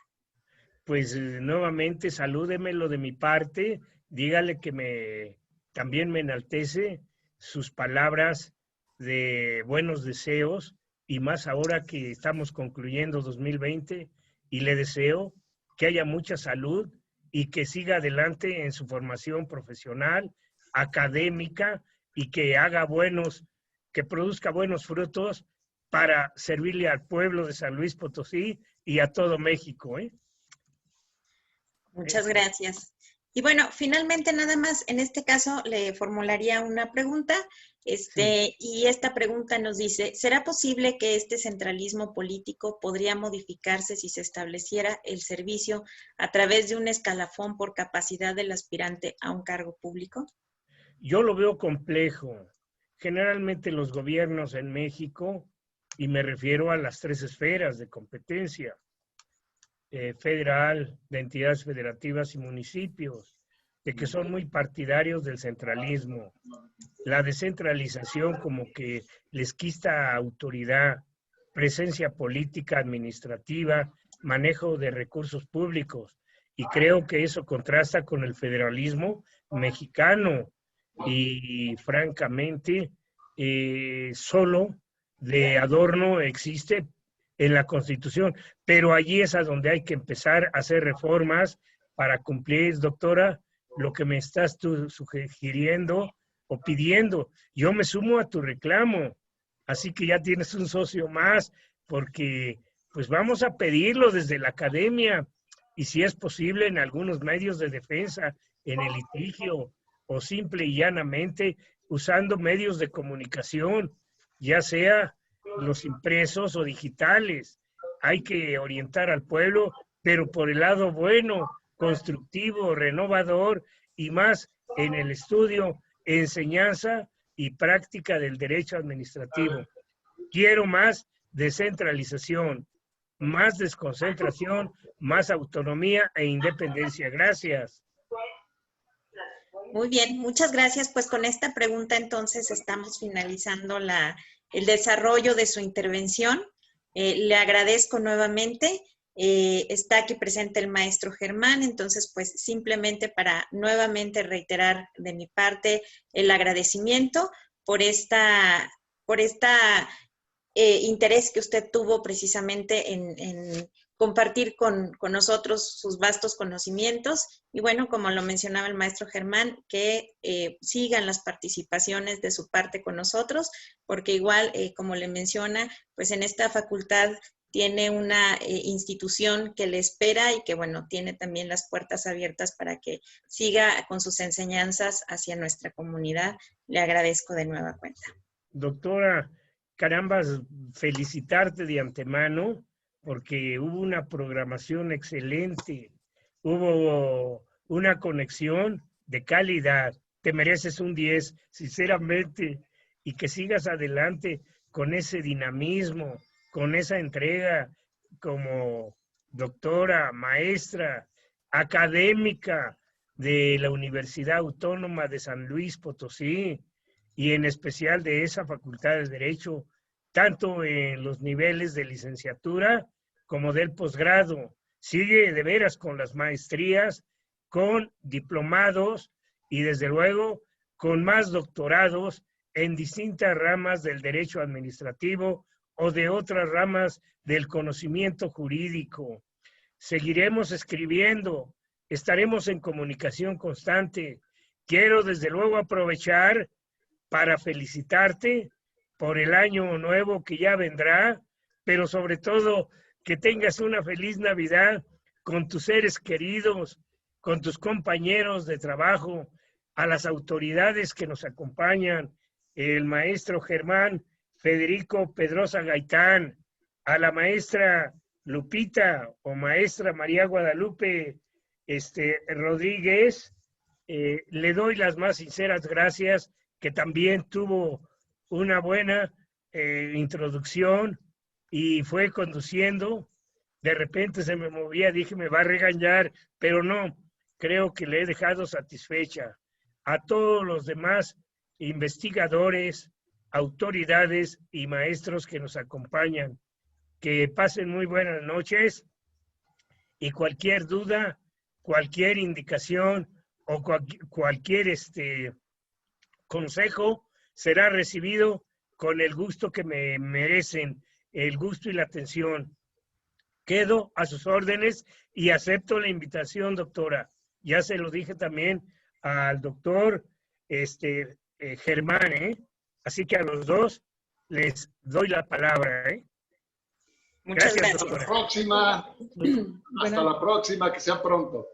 Pues nuevamente salúdemelo de mi parte, dígale que también me enaltece sus palabras de buenos deseos, y más ahora que estamos concluyendo 2020, y le deseo que haya mucha salud y que siga adelante en su formación profesional, académica, y que produzca buenos frutos para servirle al pueblo de San Luis Potosí y a todo México, ¿eh? Muchas gracias. Y bueno, finalmente nada más, en este caso le formularía una pregunta, Sí. Y esta pregunta nos dice, ¿será posible que este centralismo político podría modificarse si se estableciera el servicio a través de un escalafón por capacidad del aspirante a un cargo público? Yo lo veo complejo. Generalmente los gobiernos en México, y me refiero a las 3 esferas de competencia, federal, de entidades federativas y municipios, de que son muy partidarios del centralismo. La descentralización como que les quita autoridad, presencia política, administrativa, manejo de recursos públicos. Y creo que eso contrasta con el federalismo mexicano. Y francamente, solo de adorno existe en la Constitución, pero allí es a donde hay que empezar a hacer reformas para cumplir, doctora, lo que me estás tú sugiriendo o pidiendo. Yo me sumo a tu reclamo, así que ya tienes un socio más, porque pues vamos a pedirlo desde la academia y si es posible en algunos medios de defensa, en el litigio o simple y llanamente usando medios de comunicación, ya sea los impresos o digitales. Hay que orientar al pueblo, pero por el lado bueno, constructivo, renovador y más en el estudio, enseñanza y práctica del derecho administrativo. Quiero más descentralización, más desconcentración, más autonomía e independencia. Gracias. Muy bien, muchas gracias. Pues con esta pregunta entonces estamos finalizando el desarrollo de su intervención. Le agradezco nuevamente. Está aquí presente el maestro Germán, entonces pues simplemente para nuevamente reiterar de mi parte el agradecimiento por esta interés que usted tuvo precisamente en compartir con nosotros sus vastos conocimientos. Y bueno, como lo mencionaba el maestro Germán, que sigan las participaciones de su parte con nosotros, porque igual, como le menciona, pues en esta facultad tiene una institución que le espera y que, bueno, tiene también las puertas abiertas para que siga con sus enseñanzas hacia nuestra comunidad. Le agradezco de nueva cuenta. Doctora, caramba, felicitarte de antemano porque hubo una programación excelente, hubo una conexión de calidad. Te mereces un 10, sinceramente, y que sigas adelante con ese dinamismo, con esa entrega como doctora, maestra, académica de la Universidad Autónoma de San Luis Potosí y en especial de esa Facultad de Derecho, tanto en los niveles de licenciatura como del posgrado. Sigue de veras con las maestrías, con diplomados y desde luego con más doctorados en distintas ramas del derecho administrativo o de otras ramas del conocimiento jurídico. Seguiremos escribiendo, estaremos en comunicación constante. Quiero desde luego aprovechar para felicitarte por el año nuevo que ya vendrá, pero sobre todo que tengas una feliz Navidad con tus seres queridos, con tus compañeros de trabajo, a las autoridades que nos acompañan, el maestro Germán Federico Pedrosa Gaitán, a la maestra Lupita o maestra María Guadalupe Rodríguez, le doy las más sinceras gracias, que también tuvo una buena introducción y fue conduciendo. De repente se me movía, dije, me va a regañar, pero no, creo que le he dejado satisfecha. A todos los demás investigadores, autoridades y maestros que nos acompañan, que pasen muy buenas noches y cualquier duda, cualquier indicación o cualquier consejo será recibido con el gusto que me merecen, el gusto y la atención. Quedo a sus órdenes y acepto la invitación, doctora. Ya se lo dije también al doctor Germán, Así que a los dos les doy la palabra, Muchas gracias. Hasta la próxima. Hasta la próxima, que sea pronto.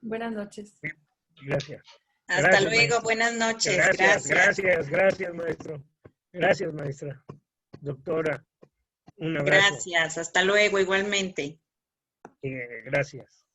Buenas noches. Gracias. Hasta Gracias, luego, maestro. buenas noches. Gracias, maestro. Gracias, maestra. Doctora, un abrazo. Gracias, hasta luego, igualmente. Gracias.